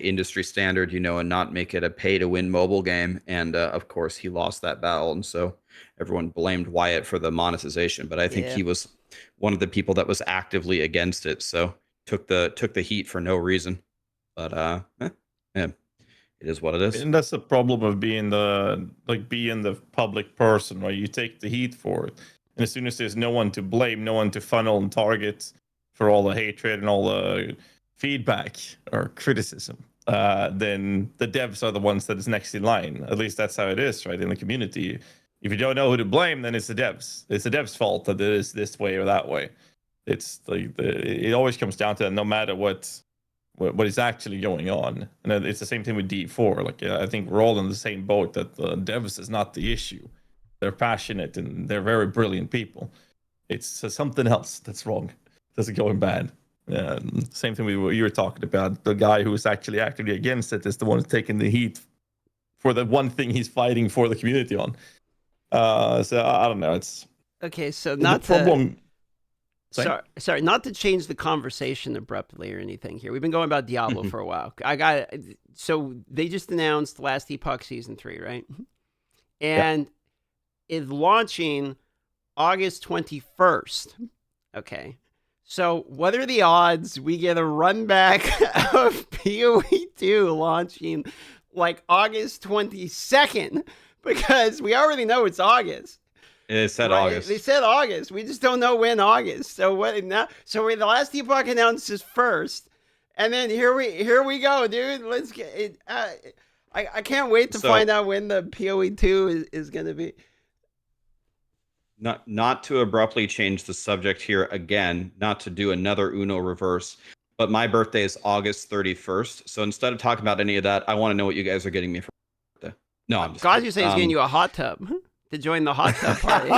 industry standard, and not make it a pay to win mobile game. And of course he lost that battle. And so everyone blamed Wyatt for the monetization, but I think he was one of the people that was actively against it. So took the heat for no reason. But it is what it is. And that's the problem of being the public person, right? You take the heat for it. And as soon as there's no one to blame, no one to funnel and target for all the hatred and all the feedback or criticism, then the devs are the ones that is next in line. At least that's how it is, right? In the community. If you don't know who to blame, then it's the devs. It's the devs' fault that it is this way or that way. It's like it always comes down to that, no matter what is actually going on. And it's the same thing with D4. Like I think we're all in the same boat that the devs is not the issue. They're passionate and they're very brilliant people. It's something else that's wrong. That's going bad. Same thing with what you were talking about. The guy who's actually actively against it is the one who's taking the heat for the one thing he's fighting for the community on. So I don't know. It's okay. So not the problem. Sorry, not to change the conversation abruptly or anything here. We've been going about Diablo for a while. So they just announced last Epoch Season 3, right? And is launching August 21st. Okay. So what are the odds we get a run back of PoE 2 launching like August 22nd? Because we already know it's August. It said right? August. They said August. We just don't know when August. So what now? So the last Epoch announces first, and then here we go, dude. Let's get it. I can't wait to find out when the PoE 2 is going to be. Not to abruptly change the subject here again, not to do another Uno reverse, but my birthday is August 31st. So instead of talking about any of that, I want to know what you guys are getting me for my birthday. No, I'm just GHAZZY saying he's getting you a hot tub to join the hot tub party.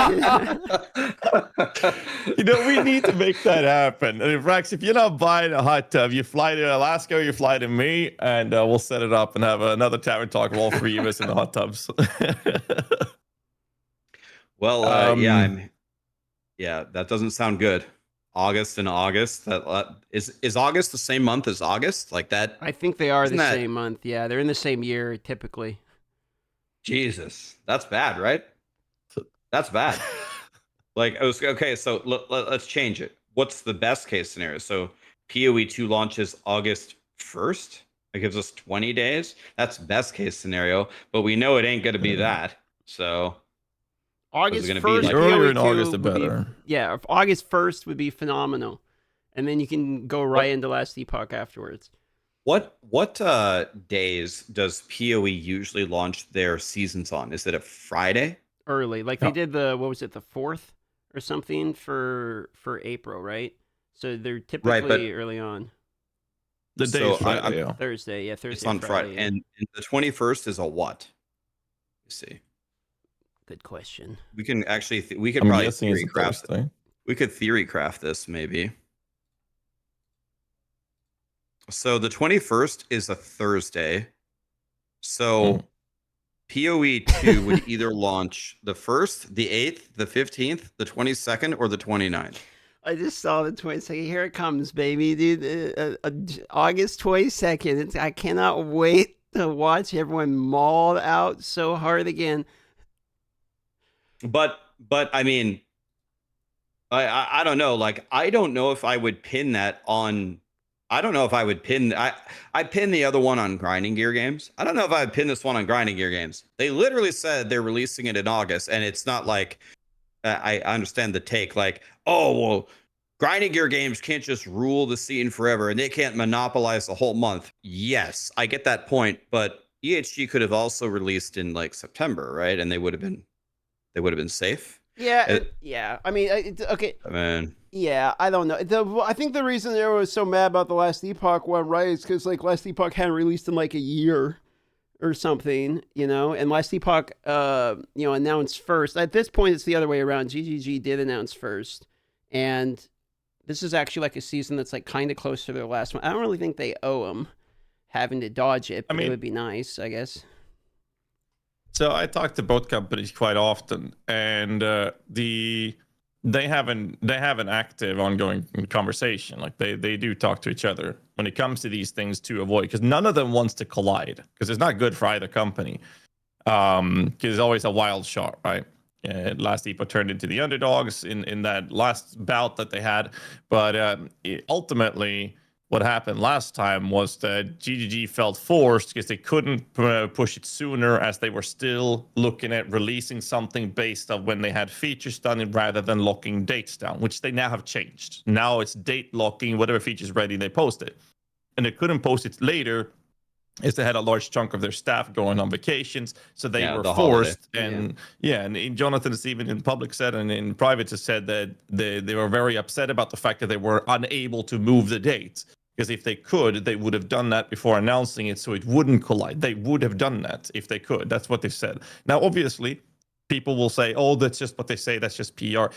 We need to make that happen. And Rex, if you're not buying a hot tub, you fly to Alaska or you fly to me, and we'll set it up and have another Tavern Talk with all three of us in the hot tubs. Well, that doesn't sound good. August and August. That is August the same month as August? Like that? I think they are the same month. Yeah, they're in the same year typically. Jesus, that's bad, right? That's bad. Like, okay, so let's change it. What's the best case scenario? So PoE 2 launches August 1st. That gives us 20 days. That's best case scenario, but we know it ain't going to be that. So August 1st, earlier in August, the better. If August 1st would be phenomenal. and then you can go right into Last Epoch afterwards. What days does PoE usually launch their seasons on? Is it a Friday? Early, like they did the what was it, the 4th or something for April, right? So they're typically early on. The day is Friday. Thursday, Thursday. It's on Friday, yeah. and the 21st is a what? Let's see. Good question. We can actually we could probably theory craft. Thursday. We could theory craft this maybe. So the 21st is a Thursday. So PoE 2 would either launch the 1st, the 8th, the 15th, the 22nd, or the 29th. I just saw the 22nd. Here it comes, baby, dude. August 22nd. I cannot wait to watch everyone mauled out so hard again. But I mean, I don't know. Like, I don't know if I would pin that on. I don't know if I would pin. I pin the other one on Grinding Gear Games. I don't know if I would pin this one on Grinding Gear Games. They literally said they're releasing it in August, and it's not like I understand the take. Like, oh well, Grinding Gear Games can't just rule the scene forever, and they can't monopolize the whole month. Yes, I get that point, but EHG could have also released in like September, right? And they would have been safe. Yeah, yeah. I mean, okay. Man. Yeah, I don't know. I think the reason they were so mad about the Last Epoch one, right, is because like Last Epoch hadn't released in like a year or something, and Last Epoch, announced first. At this point, it's the other way around. GGG did announce first, and this is actually like a season that's like kind of close to their last one. I don't really think they owe them having to dodge it, but it would be nice, I guess. So I talk to both companies quite often, and they have an active ongoing conversation. Like they do talk to each other when it comes to these things to avoid, because none of them wants to collide, because it's not good for either company. Because it's always a wild shot, right? Last Epoch turned into the underdogs in that last bout that they had, but ultimately what happened last time was that GGG felt forced because they couldn't push it sooner, as they were still looking at releasing something based on when they had features done rather than locking dates down, which they now have changed. Now it's date locking, whatever feature's ready, they post it. And they couldn't post it later as they had a large chunk of their staff going on vacations, so they were forced. And and Jonathan has even in public said, and in private has said that they were very upset about the fact that they were unable to move the date. Because if they could, they would have done that before announcing it, so it wouldn't collide. They would have done that if they could. That's what they said. Now, obviously, people will say, "Oh, that's just what they say. That's just PR."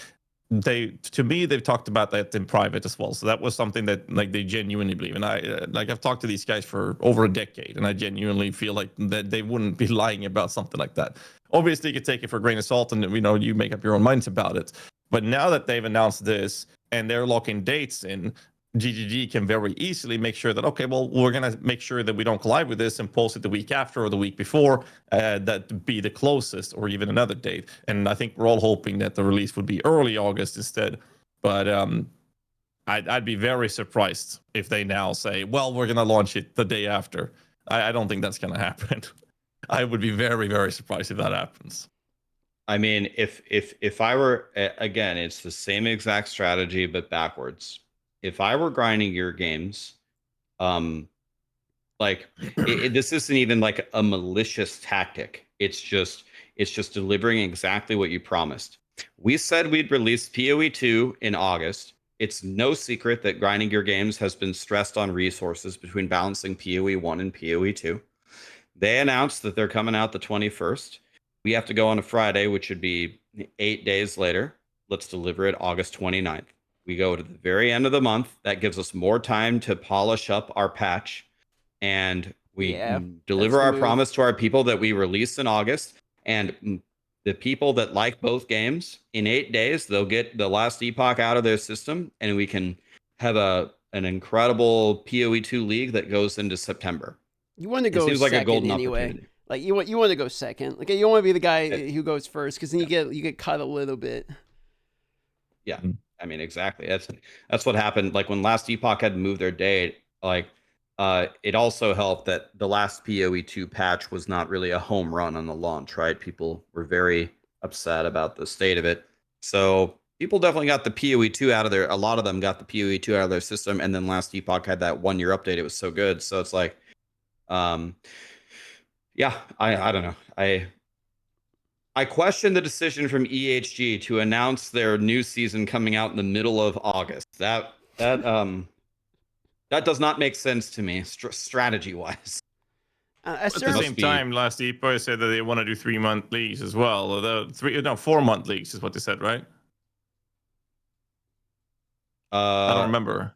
To me, they've talked about that in private as well. So that was something that like they genuinely believe. And I've talked to these guys for over a decade, and I genuinely feel like that they wouldn't be lying about something like that. Obviously, you could take it for a grain of salt, and you make up your own minds about it. But now that they've announced this and they're locking dates in, GGG can very easily make sure that, okay, well, we're going to make sure that we don't collide with this and post it the week after or the week before, that be the closest, or even another date. And I think we're all hoping that the release would be early August instead. But I'd be very surprised if they now say, well, we're going to launch it the day after. I don't think that's going to happen. I would be very, very surprised if that happens. I mean, if I were, again, it's the same exact strategy, but backwards. If I were Grinding Gear Games, this isn't even like a malicious tactic. It's just delivering exactly what you promised. We said we'd release PoE 2 in August. It's no secret that Grinding Gear Games has been stressed on resources between balancing PoE 1 and PoE 2. They announced that they're coming out the 21st. We have to go on a Friday, which would be 8 days later. Let's deliver it August 29th. We go to the very end of the month. That gives us more time to polish up our patch, and we deliver our promise to our people that we release in August. And the people that like both games, in 8 days, they'll get the Last Epoch out of their system, and we can have an incredible PoE 2 league that goes into September. You want to go second like a golden opportunity. Like you want to go second. Like you want to be the guy who goes first, because then you get cut a little bit. Yeah. I mean, exactly. That's what happened. Like when Last Epoch had to move their date, it also helped that the last PoE 2 patch was not really a home run on the launch, right? People were very upset about the state of it. So people definitely got the PoE2 out of their. A lot of them got the PoE2 out of their system, and then last Epoch had that 1 year update. It was so good. So it's like, yeah, I don't know. I question the decision from EHG to announce their new season coming out in the middle of August. That does not make sense to me, strategy wise. At the same time, last Epoch said that they want to do 3-month leagues as well. Or 4-month leagues is what they said, right? I don't remember.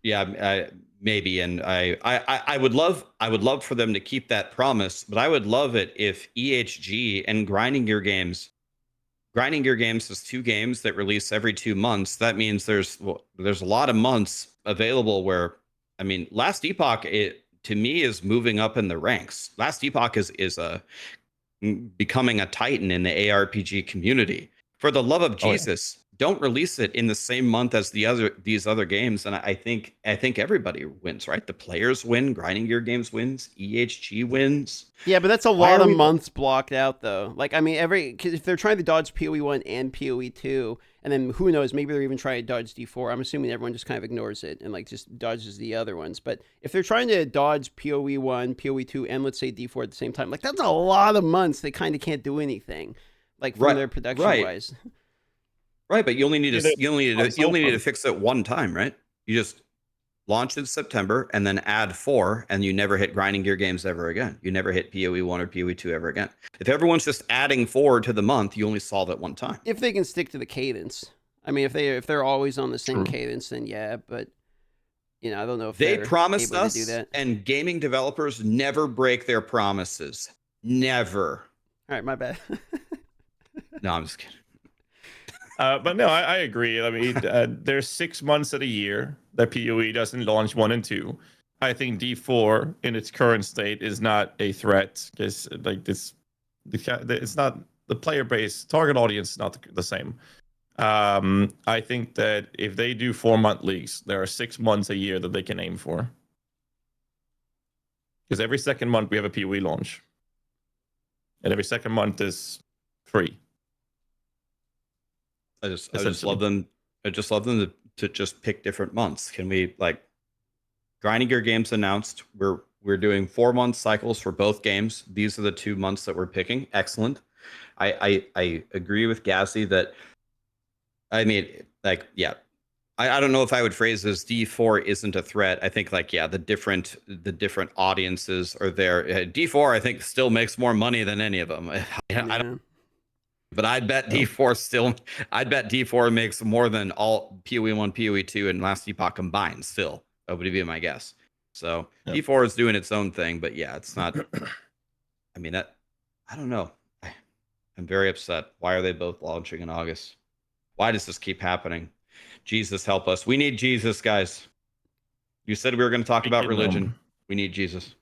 Yeah, maybe, and I would love for them to keep that promise, but I would love it if EHG and Grinding Gear Games is 2 games that release every 2 months. That means there's a lot of months available where, I mean, last Epoch to me is moving up in the ranks. Last Epoch is becoming a titan in the ARPG community. For the love of Jesus, don't release it in the same month as these other games. And I think everybody wins, right? The players win, Grinding Gear Games wins, EHG wins. Yeah, but that's a lot of months blocked out, though. Like, I mean, because if they're trying to dodge PoE1 and PoE2, and then who knows, maybe they're even trying to dodge D4. I'm assuming everyone just kind of ignores it and like just dodges the other ones. But if they're trying to dodge PoE1, PoE2, and let's say D4 at the same time, like that's a lot of months they kind of can't do anything, like from their production wise. Right, but you only need to fix it one time, right? You just launch in September and then add 4, and you never hit Grinding Gear Games ever again. You never hit PoE1 or PoE2 ever again. If everyone's just adding 4 to the month, you only solve it one time. If they can stick to the cadence. I mean, if they're always on the same cadence, then yeah. But I don't know if they promised able us, to do that. And gaming developers never break their promises. Never. All right, my bad. No, I'm just kidding. But no, I agree. I mean, there's 6 months of the year that PoE doesn't launch 1 and 2. I think D4 in its current state is not a threat because like it's not the player base target audience is not the same. I think that if they do 4-month leagues, there are 6 months a year that they can aim for. Because every second month we have a PoE launch, and every second month is free. I just love them. I just love them to just pick different months. Can we like Grinding Gear Games announced we're doing 4-month cycles for both games. These are the 2 months that we're picking. Excellent. I agree with GHAZZY that I mean like yeah. I don't know if I would phrase it as D4 isn't a threat. I think like yeah, the different audiences are there. D4 I think still makes more money than any of them. I don't. But I'd bet D4 makes more than all PoE1, PoE2, and last Epoch combined still. That would be my guess. So D4 is doing its own thing, but yeah, it's not. I mean, I don't know. I'm very upset. Why are they both launching in August? Why does this keep happening? Jesus help us. We need Jesus, guys. You said we were going to talk about religion. We need Jesus.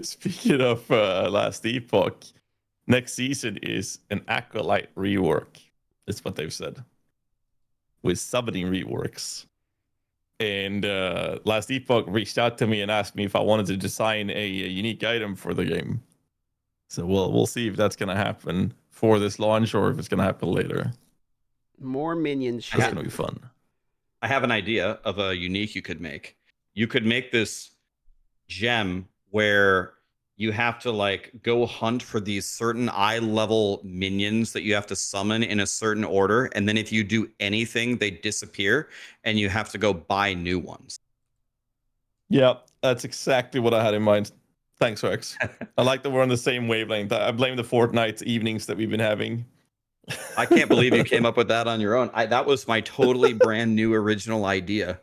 Speaking of last Epoch, next season is an Acolyte rework. That's what they've said. With summoning reworks. And last Epoch reached out to me and asked me if I wanted to design a unique item for the game. So we'll see if that's going to happen for this launch or if it's going to happen later. More minion shit. It's going to be fun. I have an idea of a unique you could make. You could make this gem where you have to like go hunt for these certain eye level minions that you have to summon in a certain order. And then if you do anything, they disappear and you have to go buy new ones. Yeah, that's exactly what I had in mind. Thanks, Rex. I like that we're on the same wavelength. I blame the Fortnite evenings that we've been having. I can't believe you came up with that on your own. That was my totally brand new original idea.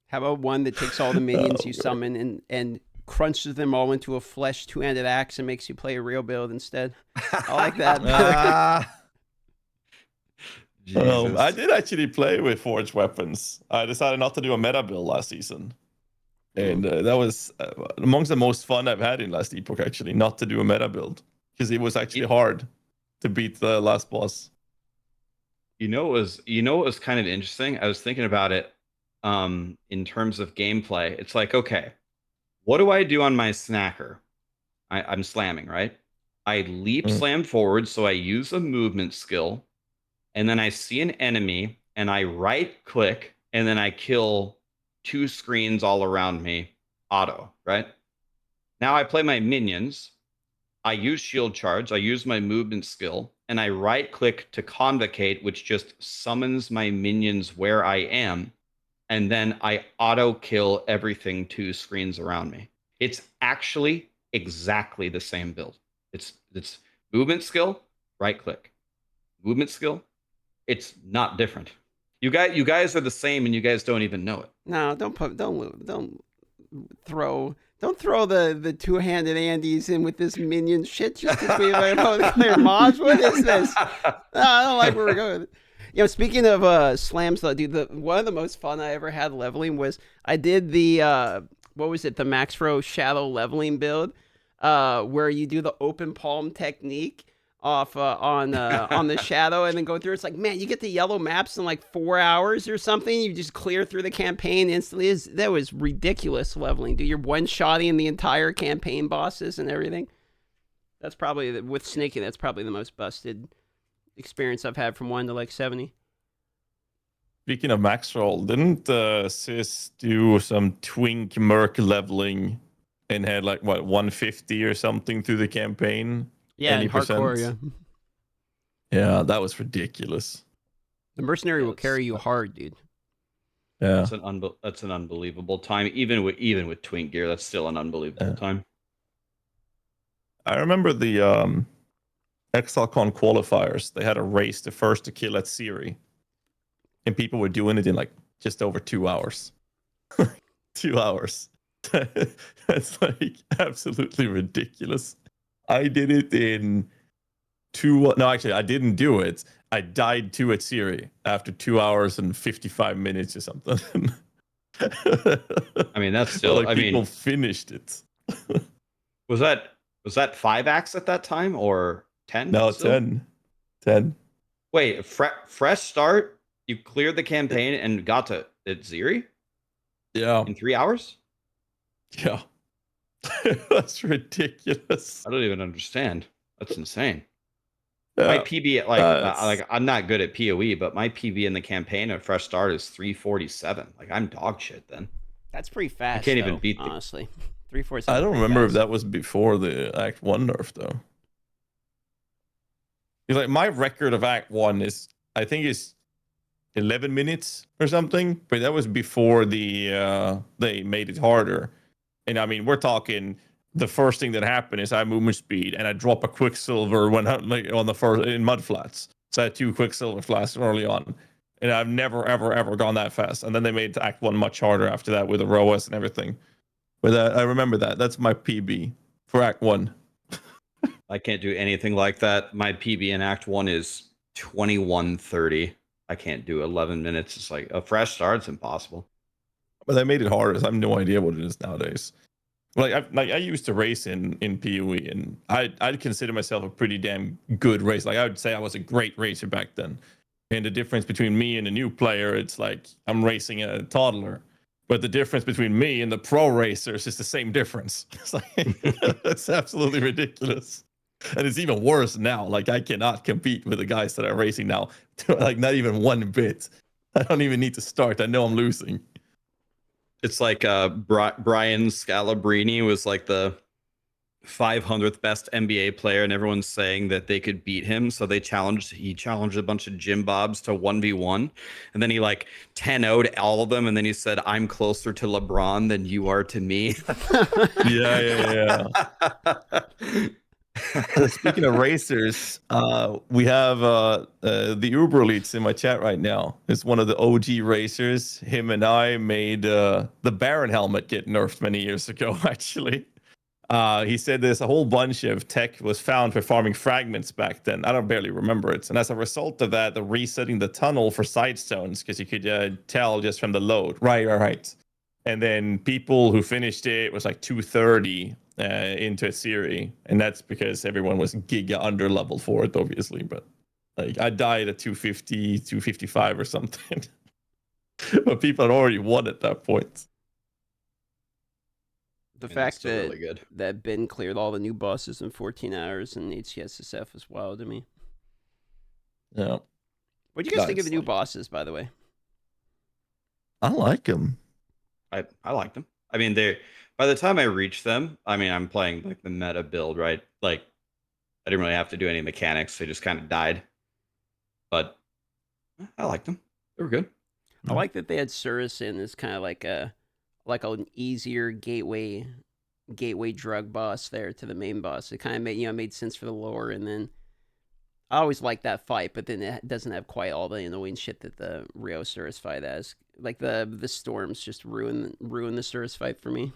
How about one that takes all the minions you summon and crunches them all into a flesh 2-handed axe and makes you play a real build instead? I like that. I did actually play with forged weapons. I decided not to do a meta build last season. And that was amongst the most fun I've had in last Epoch, actually, not to do a meta build. Because it was actually hard to beat the last boss. It was kind of interesting. I was thinking about it in terms of gameplay. It's like, okay, what do I do on my snacker? I'm slamming, right? I leap slam forward, so I use a movement skill, and then I see an enemy, and I right click, and then I kill 2 screens all around me, auto, right? Now I play my minions. I use shield charge, I use my movement skill, and I right click to convocate, which just summons my minions where I am, and then I auto kill everything 2 screens around me. It's actually exactly the same build. It's movement skill, right click. Movement skill. It's not different. You guys are the same, and you guys don't even know it. No, don't throw the two-handed Andes in with this minion shit just because we like, oh, they're mods. What is this? No, I don't like where we're going with it. You know, speaking of slams, though, dude, one of the most fun I ever had leveling was I did the what was it, the Max Row Shadow leveling build, where you do the open palm technique off on the shadow and then go through. It's like, man, you get the yellow maps in like 4 hours or something. You just clear through the campaign instantly. That was ridiculous leveling, dude. You're one-shotting the entire campaign bosses and everything. That's probably, with snaking, that's probably the most busted experience I've had from 1 to like 70. Speaking of max roll, didn't Sis do some twink merc leveling and had like what 150 or something through the campaign? Yeah, in hardcore, yeah. Yeah, that was ridiculous. The mercenary will carry you hard, dude. Yeah, that's an unbelievable time. Even with twink gear, that's still an unbelievable time. I remember the ExileCon qualifiers. They had a race, the first to kill at Siri, and people were doing it in like just over 2 hours. 2 hours. That's like absolutely ridiculous. I did it in 2. No, actually, I didn't do it. I died to at Siri after 2 hours and 55 minutes or something. I mean, that's still. Like people finished it. Was that 5-axe at that time or 10? No, still? 10. 10. Wait, fresh start. You cleared the campaign and got to Ziri? Yeah. In 3 hours? Yeah. That's ridiculous. I don't even understand. That's insane. Yeah. My PB, like I'm not good at PoE, but my PB in the campaign at fresh start is 347. Like I'm dog shit then. That's pretty fast. I can't even beat honestly. 347. I don't remember if that was before the Act 1 nerf though. Like my record of Act 1 is, I think, is 11 minutes or something, but that was before they made it harder. And I mean, we're talking, the first thing that happened is I have movement speed and I drop a Quicksilver when like on the first in mud flats. So I had 2 Quicksilver flats early on, and I've never ever gone that fast. And then they made Act 1 much harder after that with the ROAS and everything. But I remember that. That's my PB for Act 1. I can't do anything like that. My PB in Act 1 is 21:30. I can't do 11 minutes. It's like a fresh start. It's impossible. But they made it harder. So I have no idea what it is nowadays. I used to race in PoE, and I'd consider myself a pretty damn good racer. Like I would say I was a great racer back then. And the difference between me and a new player, it's like I'm racing a toddler. But the difference between me and the pro racers is the same difference. It's like it's absolutely ridiculous. And it's even worse now. Like I cannot compete with the guys that are racing now. Like not even one bit. I don't even need to start. I know I'm losing. It's like Brian Scalabrine was like the 500th best NBA player, and everyone's saying that they could beat him. So he challenged a bunch of Jim Bobs to 1v1, and then he like 10-0'd all of them, and then he said, "I'm closer to LeBron than you are to me." Yeah. Speaking of racers, we have the Uber Elites in my chat right now. It's one of the OG racers. Him and I made the Baron helmet get nerfed many years ago, actually. He said there's a whole bunch of tech was found for farming fragments back then. I don't barely remember it. And as a result of that, they're resetting the tunnel for side stones because you could tell just from the load. Right. And then people who finished it was like 230 into a series, and that's because everyone was giga under level for it, obviously. But like I died at 250, 255 or something. But people had already won at that point. The And fact still that really good. that Ben cleared all the new bosses in 14 hours and HCSSF was wild to me. Yeah. What do you guys think of That's the new like- bosses, by the way? I like them. I liked them. I mean, they by the time I reached them, I mean, I'm playing like the meta build, right? Like, I didn't really have to do any mechanics. They just kind of died. But I liked them. They were good. I like that they had Surus in as kind of like an easier gateway drug boss there to the main boss. It kind of made sense for the lore, and then I always like that fight, but then it doesn't have quite all the annoying shit that the Rio Surus fight has. Like the storms just ruin the Surus fight for me.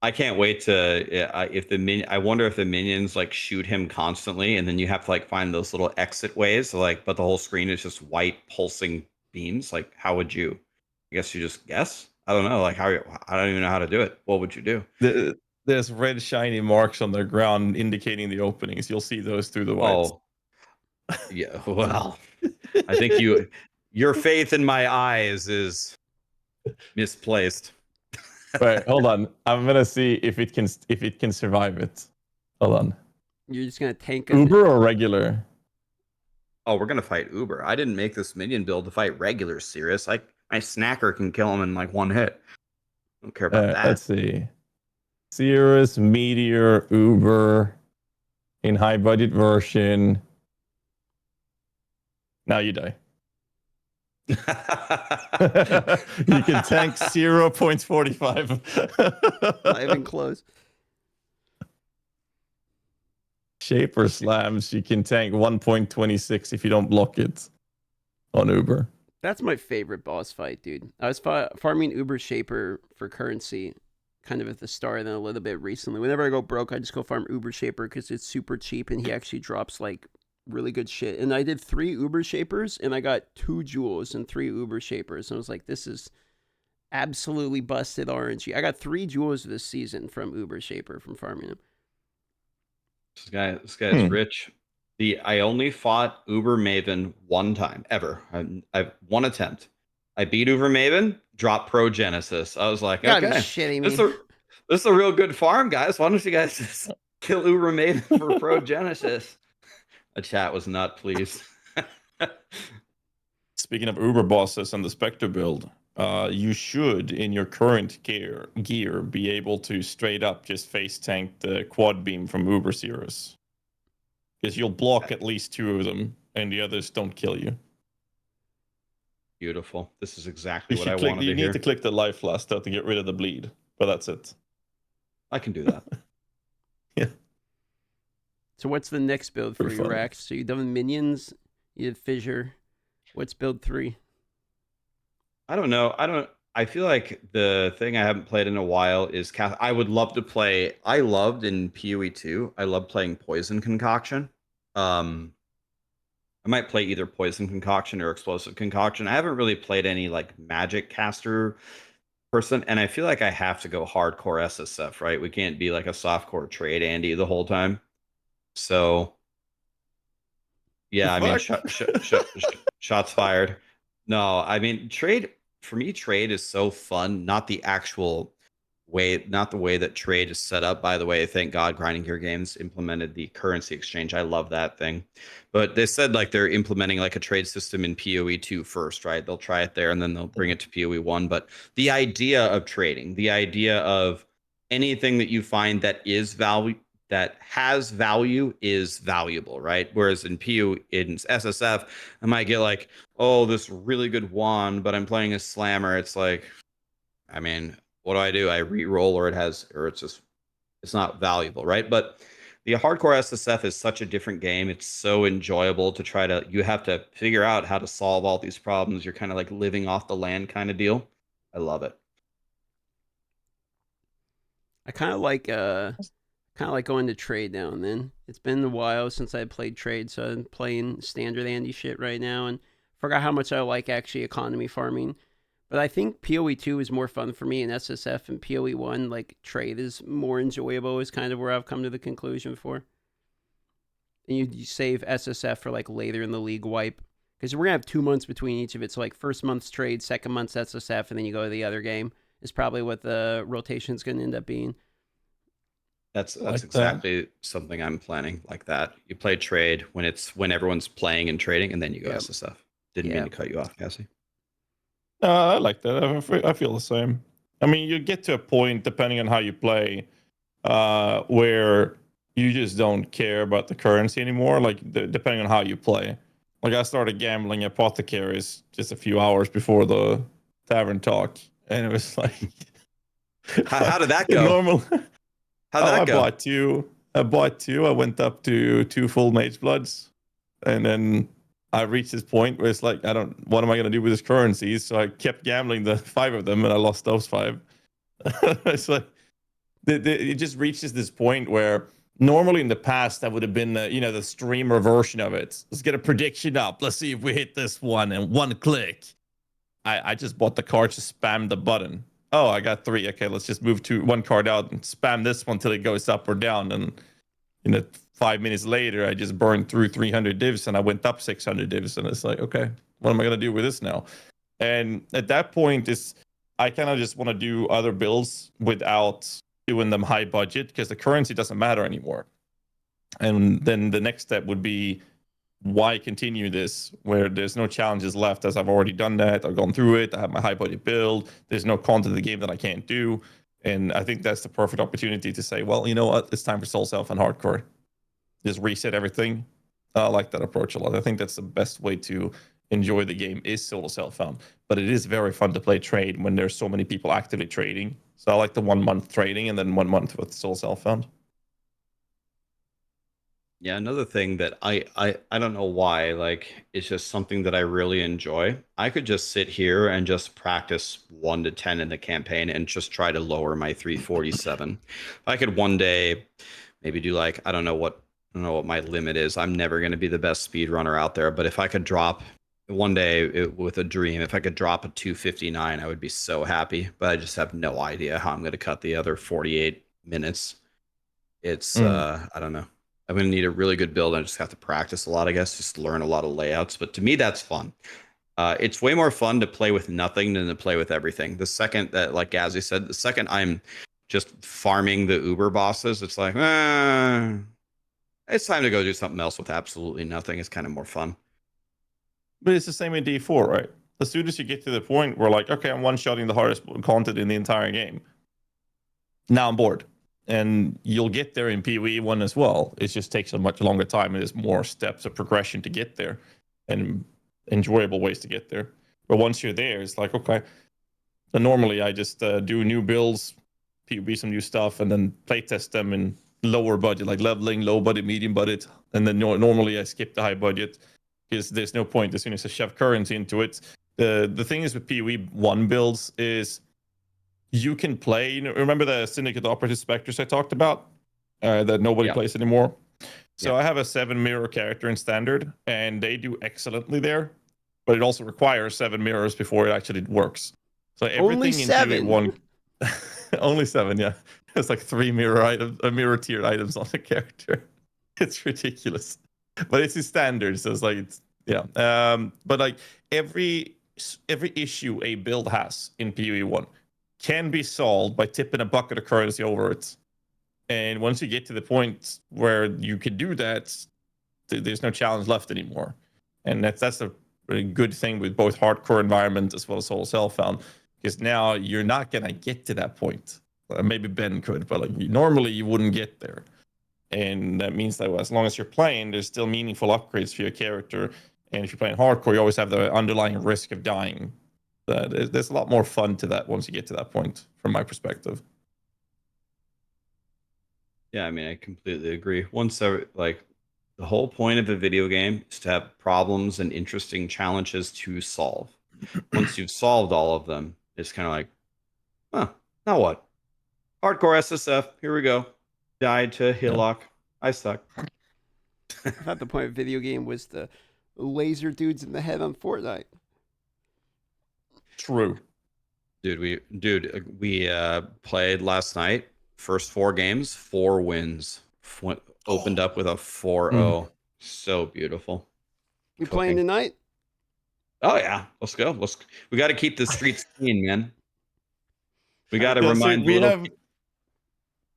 I can't wait to if I wonder if the minions like shoot him constantly, and then you have to like find those little exit ways, like, but the whole screen is just white pulsing beams. Like, how would you? I guess you just guess. I don't know. Like, I don't even know how to do it. What would you do? There's red shiny marks on the ground indicating the openings. You'll see those through the whites. Oh, yeah. Well, I think your faith in my eyes is misplaced. Wait, hold on. I'm gonna see if it can survive it. Hold on. You're just gonna tank Uber or regular? Oh, we're gonna fight Uber. I didn't make this minion build to fight regular Sirius. Like, my snacker can kill him in like one hit. I don't care about that. Let's see. Cirrus, Meteor, Uber, in high budget version. Now you die. You can tank 0.45. Not even close. Shaper slams, you can tank 1.26 if you don't block it on Uber. That's my favorite boss fight, dude. I was farming Uber Shaper for currency kind of at the start and then a little bit recently. Whenever I go broke, I just go farm Uber Shaper because it's super cheap and he actually drops like really good shit. And I did 3 Uber Shapers and I got 2 jewels and 3 Uber Shapers. And I was like, this is absolutely busted RNG. I got 3 jewels this season from Uber Shaper from farming him. This guy's rich. I only fought Uber Maven one time ever. I've one attempt. I beat Uber Maven, dropped Pro Genesis. I was like, God, okay, shitting me. this is a real good farm, guys. Why don't you guys just kill Uber Maven for Pro Genesis? The chat was not pleased. Speaking of Uber bosses and the Spectre build, you should, in your current gear, be able to straight up just face tank the quad beam from Uber Cirrus. Because you'll block at least 2 of them, and the others don't kill you. Beautiful. This is exactly what I You wanted to hear. need to click the life blaster to get rid of the bleed, but that's it. I can do that. Yeah. So what's the next build for Pretty you, funny. Rax? So you done Minions, you did Fissure. What's build 3? I don't know. I feel like the thing I haven't played in a while is I would love to play. I loved in PoE 2. I love playing Poison Concoction. I might play either Poison Concoction or Explosive Concoction. I haven't really played any like magic caster person, and I feel like I have to go hardcore SSF, right? We can't be like a softcore trade Andy the whole time. So yeah, I mean, shots fired. No, I mean, trade for me, trade is so fun. Not the actual way, not the way that trade is set up. By the way, thank God Grinding Gear Games implemented the currency exchange. I love that thing. But they said like they're implementing like a trade system in PoE 2 first, right? They'll try it there and then they'll bring it to PoE 1. But the idea of trading, the idea of anything that you find that is value, that has value is valuable, right? Whereas in PoE, in SSF, I might get like, oh, this really good wand, but I'm playing a slammer. It's like, I mean, what do? I re-roll or it's not valuable, right? But the hardcore SSF is such a different game. It's so enjoyable to you have to figure out how to solve all these problems. You're kind of like living off the land kind of deal. I love it. I kind of like going to trade now and then. It's been a while since I played trade, so I'm playing standard Andy shit right now and forgot how much I like actually economy farming. But I think PoE 2 is more fun for me, and SSF and PoE 1, like trade is more enjoyable is kind of where I've come to the conclusion for. And you save SSF for like later in the league wipe. Because we're going to have 2 months between each of it. So like first month's trade, second month's SSF, and then you go to the other game. is probably what the rotation is going to end up being. That's Like exactly something I'm planning like that. You play trade when everyone's playing and trading, and then you go Yep. SSF. Didn't mean to cut you off, Cassie. I like that. I feel the same. I mean, you get to a point, depending on how you play, where you just don't care about the currency anymore. Like, depending on how you play. Like, I started gambling apothecaries just a few hours before the Tavern Talk, and it was like, How did that go? Normal. How'd that go? I bought two. I went up to 2 full Mage Bloods, and then I reached this point where it's like, what am I gonna do with this currency? So I kept gambling the 5 of them, and I lost those 5. It's like it just reaches this point where normally in the past that would have been the streamer version of it. Let's get a prediction up. Let's see if we hit this one in 1 click. I just bought the card to spam the button. Oh, I got 3. Okay, let's just move 1 card out and spam this one till it goes up or down. And 5 minutes later, I just burned through 300 divs and I went up 600 divs. And it's like, okay, what am I gonna do with this now? And at that point, I kind of just want to do other builds without doing them high budget because the currency doesn't matter anymore. And then the next step would be, why continue this where there's no challenges left, as I've already done that. I've gone through it. I have my high budget build. There's no content in the game that I can't do. And I think that's the perfect opportunity to say, well, you know what? It's time for Soul Self and Hardcore. Just reset everything. I like that approach a lot. I think that's the best way to enjoy the game is Solo Self-Found. But it is very fun to play trade when there's so many people actively trading. So I like the 1 month trading and then 1 month with Solo Self-Found. Yeah, another thing that I don't know why, like, it's just something that I really enjoy. I could just sit here and just practice 1 to 10 in the campaign and just try to lower my 347. If I could one day maybe do like, I don't know what my limit is. I'm never going to be the best speedrunner out there, but if I could drop one day with a dream, if I could drop a 259, I would be so happy. But I just have no idea how I'm going to cut the other 48 minutes. It's I don't know. I'm going to need a really good build. I just have to practice a lot, I guess, just learn a lot of layouts. But to me, that's fun. It's way more fun to play with nothing than to play with everything. The second that, like GHAZZY said, the second I'm just farming the Uber bosses, it's like, it's time to go do something else with absolutely nothing. It's kind of more fun. But it's the same in D4, right? As soon as you get to the point where, like, okay, I'm one-shotting the hardest content in the entire game. Now I'm bored. And you'll get there in PoE 1 as well. It just takes a much longer time. And there's more steps of progression to get there and enjoyable ways to get there. But once you're there, it's like, okay. So normally I just do new builds, PoE some new stuff, and then playtest them in lower budget, like leveling, low budget, medium budget. And then normally I skip the high budget because there's no point as soon as I shove currency into it. The thing is with PoE 1 builds is you can play, remember the Syndicate Operative Spectres I talked about that nobody plays anymore? So I have a 7 mirror character in standard, and they do excellently there, but it also requires 7 mirrors before it actually works. So everything Only 7. in PoE 1, only 7, yeah. It's like 3 mirror tiered items on the character. It's ridiculous, but it's in standard, so it's like but like every issue a build has in PoE 1 can be solved by tipping a bucket of currency over it. And once you get to the point where you can do that, there's no challenge left anymore. And that's a really good thing with both hardcore environments as well as Solo Self-Found, because now you're not going to get to that point. Maybe Ben could, but like normally you wouldn't get there. And that means that as long as you're playing, there's still meaningful upgrades for your character. And if you're playing hardcore, you always have the underlying risk of dying. There's a lot more fun to that once you get to that point, from my perspective. Yeah, I mean, I completely agree. Like, the whole point of a video game is to have problems and interesting challenges to solve. Once you've solved all of them, it's kind of like, now what? Hardcore SSF, here we go. Died to Hillock. I suck. I thought the point of video game was the laser dudes in the head on Fortnite. True. Dude, we played last night. First 4 games, 4 wins. Opened up with a 4-0. So beautiful. You playing tonight? Oh yeah, let's go. We got to keep the streets clean, man. We got to Yeah, so remind we little. have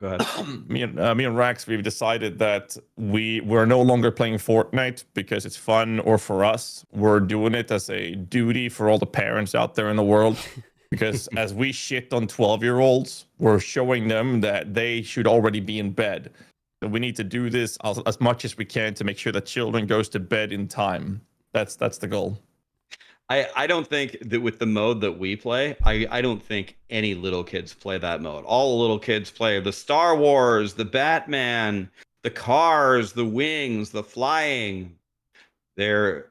Go ahead. me and Rax, we've decided that we're no longer playing Fortnite because it's fun or for us. We're doing it as a duty for all the parents out there in the world. Because as we shit on 12-year-olds, we're showing them that they should already be in bed. So we need to do this as much as we can to make sure that children goes to bed in time. That's the goal. I don't think that with the mode that we play, I don't think any little kids play that mode. All the little kids play the Star Wars, the Batman, the cars, the wings, the flying. They're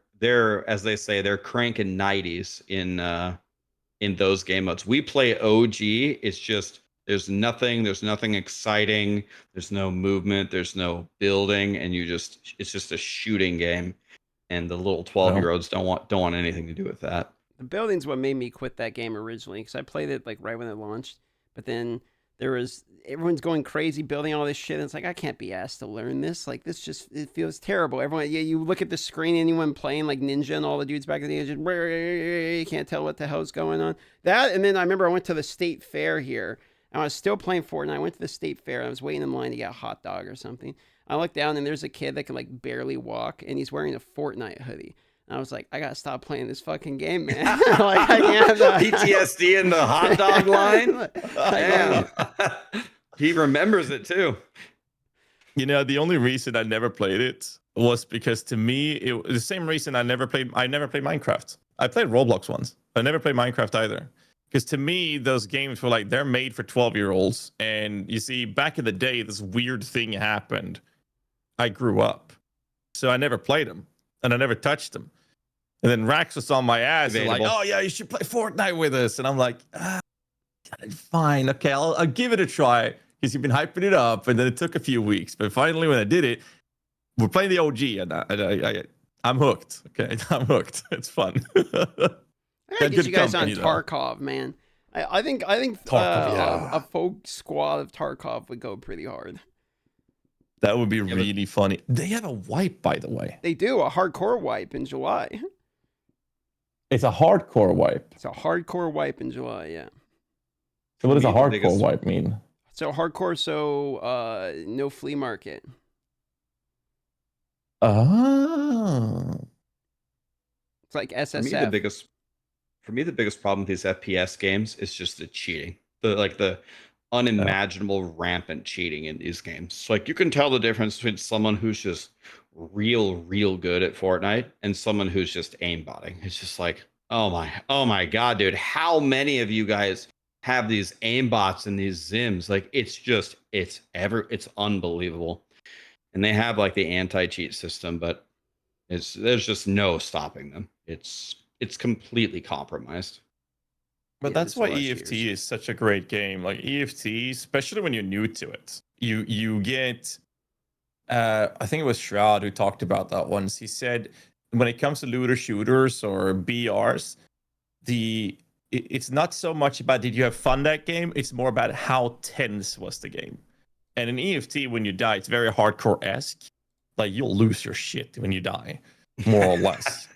as they say, they're cranking 90s in those game modes. We play OG. It's just there's nothing exciting. There's no movement. There's no building, and it's just a shooting game. And the little 12-year-olds don't want anything to do with that. The building's what made me quit that game originally, because I played it like right when it launched. But then everyone's going crazy building all this shit. And it's like, I can't be asked to learn this. Like, it feels terrible. Everyone, you look at the screen, anyone playing like Ninja and all the dudes back in the day, just you can't tell what the hell's going on. That, and then I remember I went to the state fair here, and I was still playing Fortnite. I went to the state fair. And I was waiting in line to get a hot dog or something. I look down and there's a kid that can like barely walk, and he's wearing a Fortnite hoodie. And I was like, I gotta stop playing this fucking game, man. Like, I can't. PTSD in the hot dog line. Damn. He remembers it too. You know, the only reason I never played it was because to me, it was the same reason I never played Minecraft. I played Roblox once. I never played Minecraft either. Because to me, those games were like, they're made for 12-year-olds. And you see, back in the day, this weird thing happened. I grew up. So I never played them. And I never touched them. And then Rax was on my ass and like, oh, yeah, you should play Fortnite with us. And I'm like, fine. Okay, I'll give it a try. Because you've been hyping it up. And then it took a few weeks. But finally, when I did it, we're playing the OG. And I'm hooked. Okay, I'm hooked. It's fun. I gotta get you guys on Tarkov, man. I think Tarkov, a folk squad of Tarkov would go pretty hard. That would be really funny. They have a wipe, by the way. They do, a hardcore wipe in July. It's a hardcore wipe. It's a hardcore wipe in July, yeah. So what does a hardcore wipe mean? So hardcore, no flea market. Oh. It's like SSF. For me, the biggest problem with these FPS games is just the cheating. The unimaginable rampant cheating in these games. Like, you can tell the difference between someone who's just real good at Fortnite and someone who's just aimbotting. It's just like, oh my god, dude, how many of you guys have these aimbots and these Zims? Like, it's unbelievable. And they have like the anti-cheat system, but there's just no stopping them. It's completely compromised. But that's why EFT is such a great game. Like EFT, especially when you're new to it, you get. I think it was Shroud who talked about that once. He said when it comes to looter shooters or BRs, it's not so much about did you have fun that game. It's more about how tense was the game. And in EFT, when you die, it's very hardcore-esque. Like, you'll lose your shit when you die, more or less.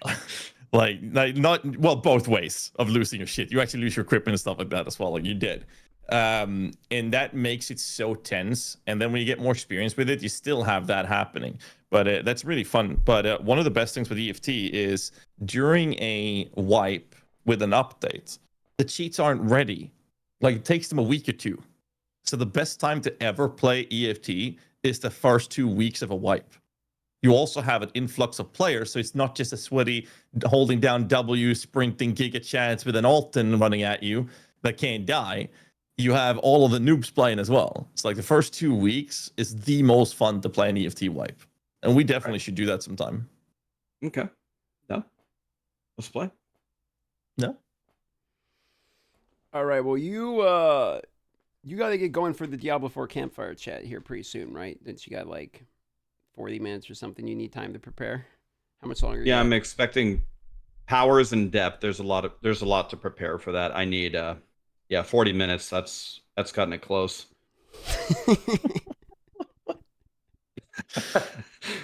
Like not both ways of losing your shit. You actually lose your equipment and stuff like that as well. Like, you did. And that makes it so tense. And then when you get more experience with it, you still have that happening. But that's really fun. But one of the best things with EFT is during a wipe with an update, the cheats aren't ready. Like, it takes them a week or two. So the best time to ever play EFT is the first 2 weeks of a wipe. You also have an influx of players, so it's not just a sweaty holding down W, sprinting GHAZZY with an Alton running at you that can't die. You have all of the noobs playing as well. It's like the first 2 weeks is the most fun to play an EFT wipe. And we definitely should do that sometime. Okay. No? Let's play. No? All right, well, you got to get going for the Diablo 4 campfire chat here pretty soon, right? Since you got like 40 minutes or something, you need time to prepare. How much longer? Yeah, I'm expecting powers and depth. There's a lot to prepare for that. I need 40 minutes. That's cutting it close.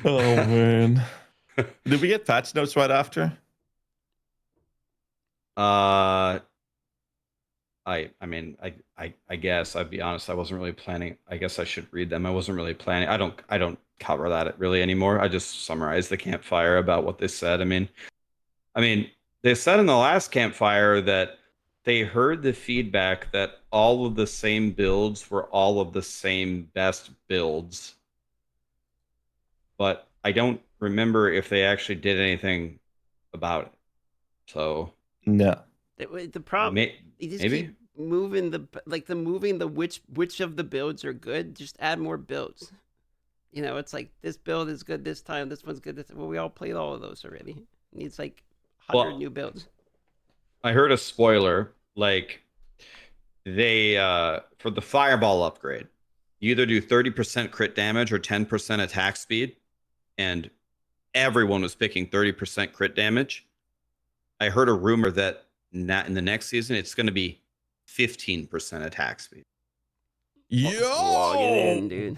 Oh man. Did we get patch notes right after? I I guess I'd be honest. I wasn't really planning. I guess I should read them. I wasn't really planning. I don't cover that really anymore. I just summarize the campfire about what they said. I mean, they said in the last campfire that they heard the feedback that all of the same builds were all of the same best builds, but I don't remember if they actually did anything about it. So No. The problem, you just maybe keep moving the which of the builds are good. Just add more builds. You know, it's like this build is good this time. This one's good. Well, we all played all of those already. It needs like 100 new builds. I heard a spoiler. Like they for the fireball upgrade, you either do 30% crit damage or 10% attack speed, and everyone was picking 30% crit damage. I heard a rumor that in the next season it's going to be 15% attack speed. Yo, log it in, dude.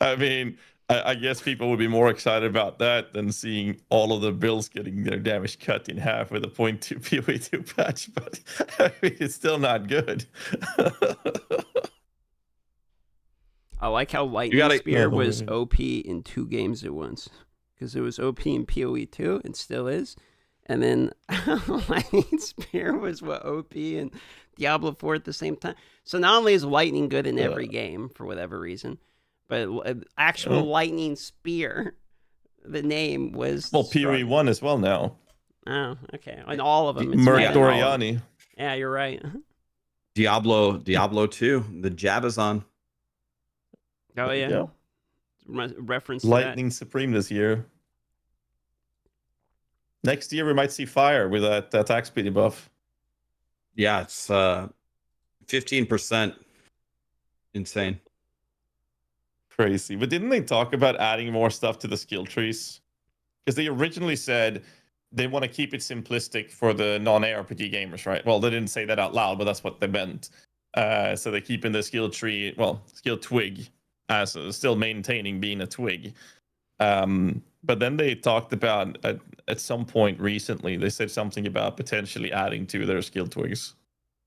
I mean, I guess people would be more excited about that than seeing all of the builds getting their damage cut in half with a 0.2 PoE2 patch, but I mean, it's still not good. I like how Lightning Spear was OP in 2 games at once, because it was OP in PoE2 and still is, and then Lightning Spear was OP in Diablo 4 at the same time. So not only is Lightning good in every game for whatever reason, but actual Lightning Spear, the name was PoE 1 as well now. Oh, okay. And all of them. Doriani. Yeah, you're right. Diablo 2, the Jabba's on. Oh yeah. Reference Lightning Supreme this year. Next year we might see fire with that attack speed buff. Yeah, it's 15%. Insane. Crazy. But didn't they talk about adding more stuff to the skill trees? Because they originally said they want to keep it simplistic for the non-ARPG gamers, right? Well, they didn't say that out loud, but that's what they meant. So they keep in the skill tree, skill twig, as still maintaining being a twig. But then they talked about at some point recently, they said something about potentially adding to their skill twigs.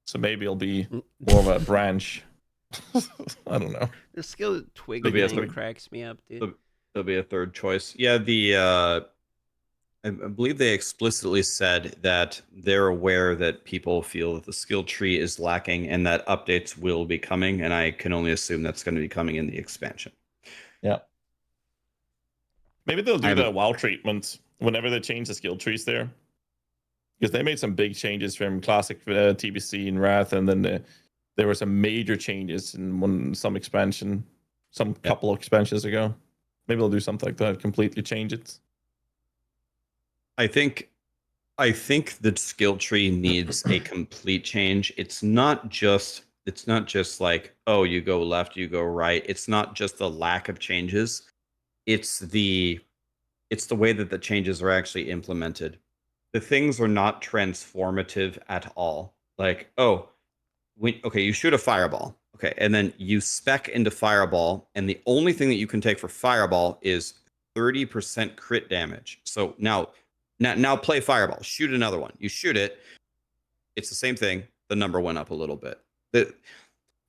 So maybe it'll be more of a branch. I don't know. The skill twig thing cracks me up, dude. There'll be a third choice. Yeah, I believe they explicitly said that they're aware that people feel that the skill tree is lacking and that updates will be coming, and I can only assume that's going to be coming in the expansion. Yeah. Maybe they'll do the WoW treatment whenever they change the skill trees there. Because they made some big changes from classic TBC and Wrath, and then there were some major changes in some couple of expansions ago. Maybe they'll do something like that, completely change it. I think the skill tree needs a complete change. It's not just like, oh, you go left, you go right. It's not just the lack of changes. It's the way that the changes are actually implemented. The things are not transformative at all. Like, you shoot a fireball. Okay, and then you spec into fireball, and the only thing that you can take for fireball is 30% crit damage. So now play fireball. Shoot another one. You shoot it. It's the same thing. The number went up a little bit.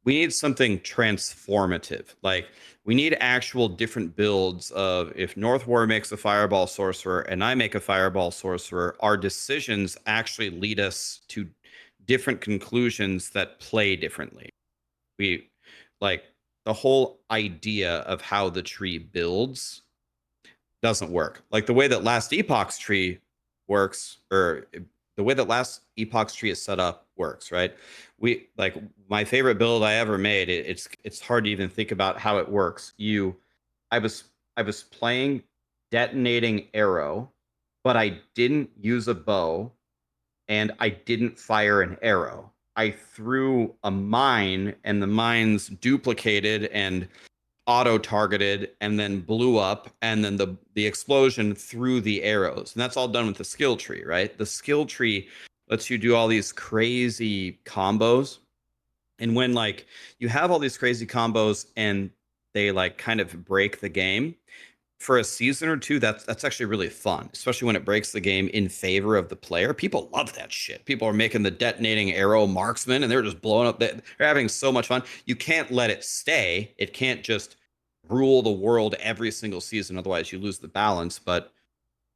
We need something transformative. Like, we need actual different builds of, if North War makes a fireball sorcerer and I make a fireball sorcerer, our decisions actually lead us to different conclusions that play differently. We, like, the whole idea of how the tree builds doesn't work. Like the way that last Epoch's tree works, or the way that last Epoch's tree is set up works, right? Like my favorite build I ever made, it's hard to even think about how it works. I was playing detonating arrow, but I didn't use a bow and I didn't fire an arrow. I threw a mine and the mines duplicated and auto-targeted and then blew up, and then the explosion threw the arrows. And that's all done with the skill tree, right? The skill tree lets you do all these crazy combos. And when like you have all these crazy combos and they like kind of break the game, for a season or two, that's actually really fun, especially when it breaks the game in favor of the player. People love that shit. People are making the detonating arrow marksman, and they're just blowing up. They're having so much fun. You can't let it stay. It can't just rule the world every single season, otherwise you lose the balance. But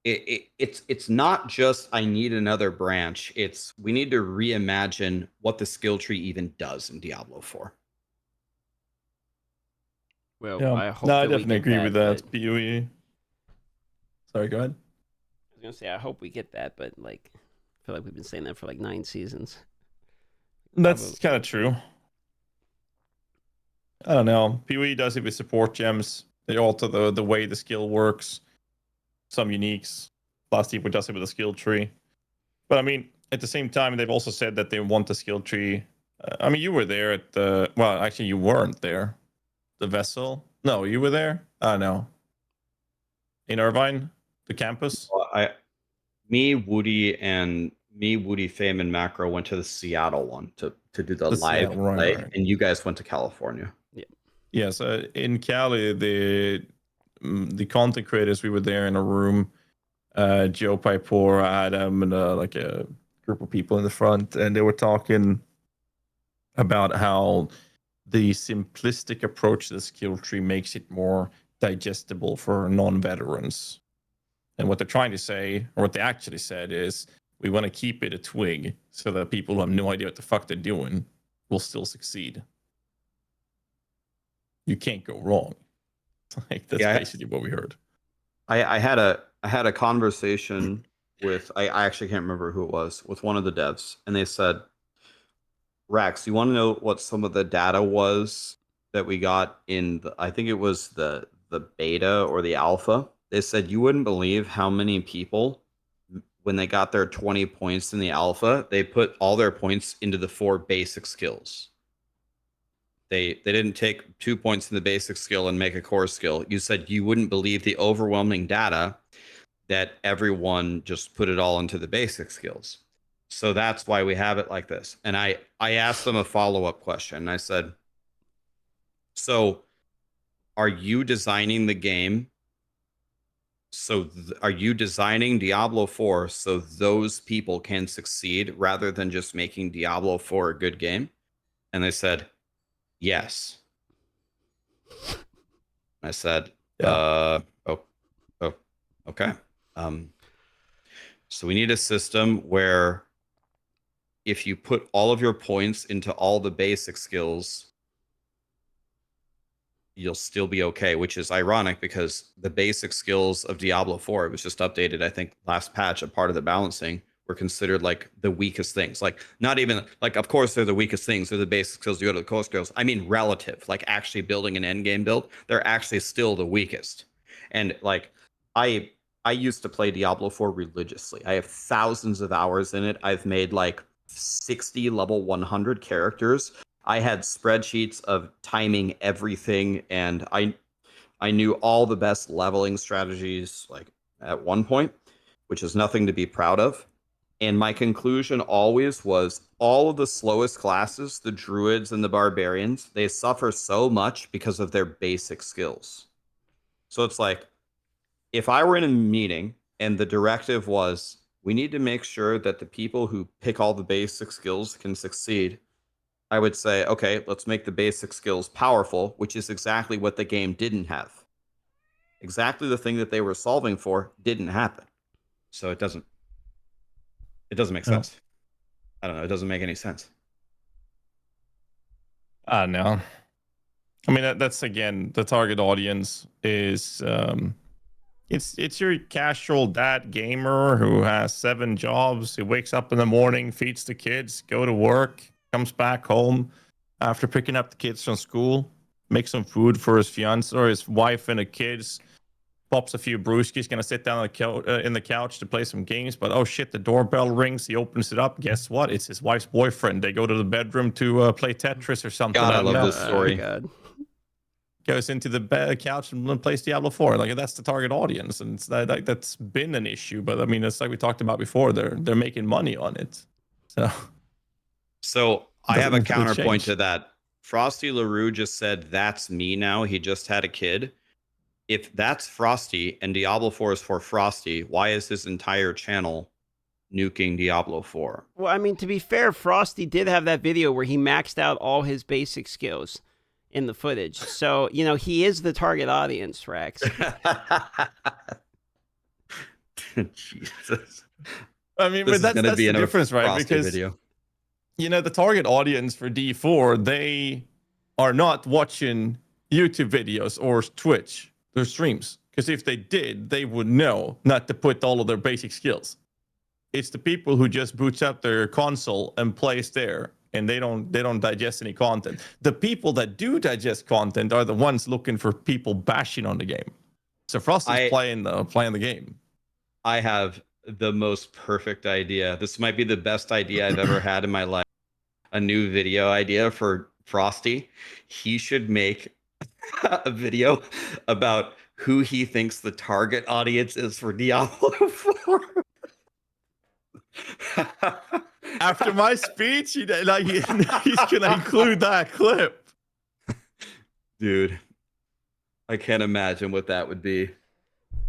it's not just I need another branch. It's we need to reimagine what the skill tree even does in Diablo 4. Well, Yeah. I hope No, I that we definitely get agree with that. but- PoE. Sorry, go ahead. I was gonna say I hope we get that, but like, I feel like we've been saying that for like 9 seasons. That's kind of true. I don't know. PoE does it with support gems. They alter the way the skill works. Some uniques. Last Epoch does it with a skill tree. But I mean, at the same time, they've also said that they want the skill tree. I mean, you were there at the. Well, actually, you weren't there. The vessel. No, you were there. I don't know. In Irvine, the campus. Well, Woody, Fame, and Macro went to the Seattle one to do the live Seattle, right, play, right. and you guys went to California. Yes, in Cali, the content creators, we were there in a room. Joe Piper, Adam, and like a group of people in the front, and they were talking about how the simplistic approach to the skill tree makes it more digestible for non-veterans. And what they're trying to say, or what they actually said, is we want to keep it a twig so that people who have no idea what the fuck they're doing will still succeed. You can't go wrong. Like that's basically what we heard. I had a conversation with I actually can't remember who it was, with one of the devs, and they said, Rax, you want to know what some of the data was that we got in I think it was the beta or the alpha? They said you wouldn't believe how many people, when they got their 20 points in the alpha, they put all their points into the 4 basic skills. They didn't take 2 points in the basic skill and make a core skill. You said you wouldn't believe the overwhelming data that everyone just put it all into the basic skills. So that's why we have it like this. And I asked them a follow-up question. I said, so are you designing the game? So are you designing Diablo 4 so those people can succeed rather than just making Diablo 4 a good game? And they said, yes. I said, Yeah. Okay. So we need a system where if you put all of your points into all the basic skills, you'll still be okay, which is ironic because the basic skills of Diablo 4, it was just updated, I think, last patch, a part of the balancing, were considered like the weakest things. Like, not even, like, of course, they're the weakest things. They're the basic skills. You go to the core skills. I mean, relative, like actually building an end game build, they're actually still the weakest. And like, I used to play Diablo 4 religiously. I have thousands of hours in it. I've made like 60 level 100 characters. I had spreadsheets of timing everything, and I knew all the best leveling strategies like at one point, which is nothing to be proud of. And my conclusion always was all of the slowest classes, the druids and the barbarians, they suffer so much because of their basic skills. So it's like, if I were in a meeting and the directive was, we need to make sure that the people who pick all the basic skills can succeed, I would say, okay, let's make the basic skills powerful, which is exactly what the game didn't have. Exactly the thing that they were solving for didn't happen. So it doesn't make sense. I don't know. It doesn't make any sense. I don't know. I mean, that's again, the target audience is it's your casual dad gamer who has 7 jobs, who wakes up in the morning, feeds the kids, go to work, comes back home after picking up the kids from school, makes some food for his fiance or his wife and the kids, pops a few brewskis, gonna sit down in the couch to play some games, but oh shit, the doorbell rings, he opens it up, guess what? It's his wife's boyfriend. They go to the bedroom to play Tetris or something. God, I love this story. God. Goes into the couch and plays Diablo 4. Like, that's the target audience, and it's that's been an issue. But I mean, it's like we talked about before. They're making money on it. So I have a counterpoint change. to that. Frosty LaRue just said, "That's me now." He just had a kid. if that's Frosty and Diablo 4 is for Frosty, why is his entire channel nuking Diablo 4? Well, I mean, to be fair, Frosty did have that video where he maxed out all his basic skills in the footage. So, you know, he is the target audience, Rex. Jesus. I mean, This but that's gonna be the difference, right? Frosty Because video. you know, the target audience for D4, they are not watching YouTube videos or Twitch or streams. Because if they did, they would know not to put all of their basic skills. It's the people who just boots up their console and plays there, and they don't digest any content. The people that do digest content are the ones looking for people bashing on the game. So Frosty's playing the game. I have the most perfect idea. This might be the best idea I've ever had in my life. A new video idea for Frosty. He should make a video about who he thinks the target audience is for Diablo 4. After my speech, he's gonna include that clip. Dude, I can't imagine what that would be.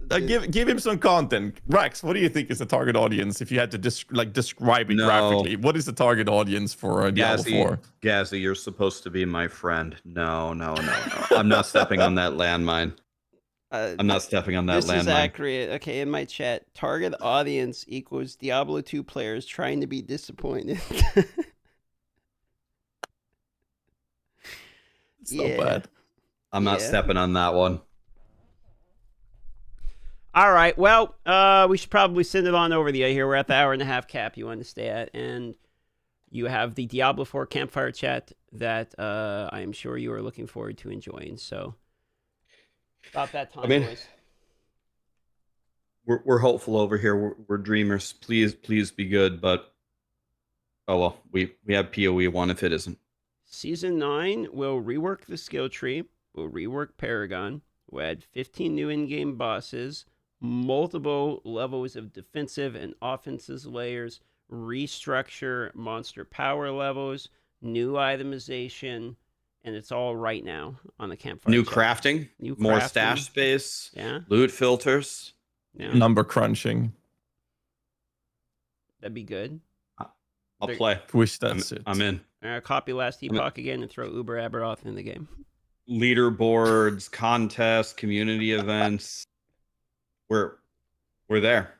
Give him some content. Rex, what do you think is the target audience if you had to describe it graphically? What is the target audience for Diablo 4? GHAZZY, you're supposed to be my friend. No. I'm not stepping on that landmine. I'm not stepping on that landmine. This is accurate. Okay, in my chat, target audience equals Diablo 2 players trying to be disappointed. So bad. I'm not stepping on that one. All right. Well, we should probably send it on over the here. We're at the hour-and-a-half cap you want to stay at, and you have the Diablo 4 campfire chat that I am sure you are looking forward to enjoying. So, about that time, boys. We're hopeful over here. We're dreamers. Please be good. But oh well, we have PoE 1 if it isn't. Season 9 will rework the skill tree. We'll rework Paragon. We'll add 15 new in-game bosses. Multiple levels of defensive and offensive layers, restructure monster power levels, new itemization, and it's all right now on the campfire. New crafting, more stash space, loot filters, number crunching. That'd be good. I'll play. Wish that's it. I'm in. Copy last Epoch again and throw Uber Aberoth in the game. Leaderboards, contests, community events. We're there.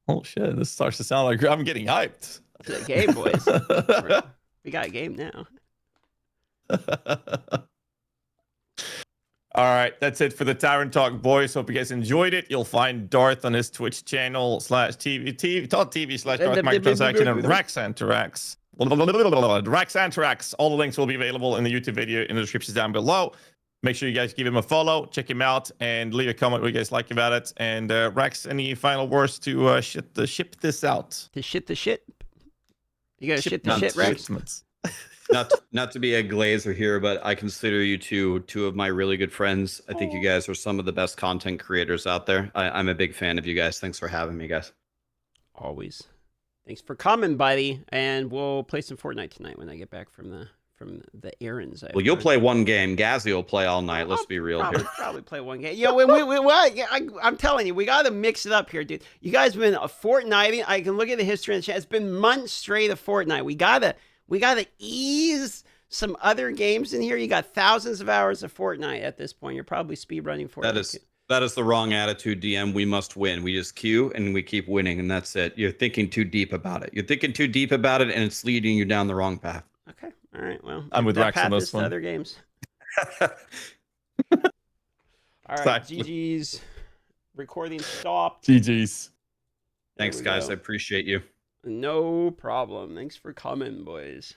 Oh shit! This starts to sound like I'm getting hyped. It's a game, boys. We got a game now. All right, that's it for the Tavern Talk, boys. Hope you guys enjoyed it. You'll find Darth on his Twitch channel /TV/Darth Microtransaction and Raxantarax. Raxantarax. All the links will be available in the YouTube video in the description down below. Make sure you guys give him a follow, check him out, and leave a comment what you guys like about it. And Rax, any final words to ship this out? To shit the shit? You gotta shit the shit, Rex? Not to be a glazer here, but I consider you two of my really good friends. I think you guys are some of the best content creators out there. I'm a big fan of you guys. Thanks for having me, guys. Always. Thanks for coming, buddy. And we'll play some Fortnite tonight when I get back from the errands. Well, you'll play one game. GHAZZY will play all night. Let's be real here. Probably play one game. Yo, I'm telling you, we got to mix it up here, dude. You guys been a Fortnite. I can look at the history in the chat. It's been months straight of Fortnite. We gotta ease some other games in here. You got thousands of hours of Fortnite at this point. You're probably speedrunning Fortnite. That is the wrong attitude, DM. We must win. We just queue and we keep winning, and that's it. You're thinking too deep about it. You're thinking too deep about it, and it's leading you down the wrong path. Okay. All right. Well, I'm with Rex on this one. Other games. All right. Exactly. GG's. Recording stopped. GG's. Thanks, guys. I appreciate you. No problem. Thanks for coming, boys.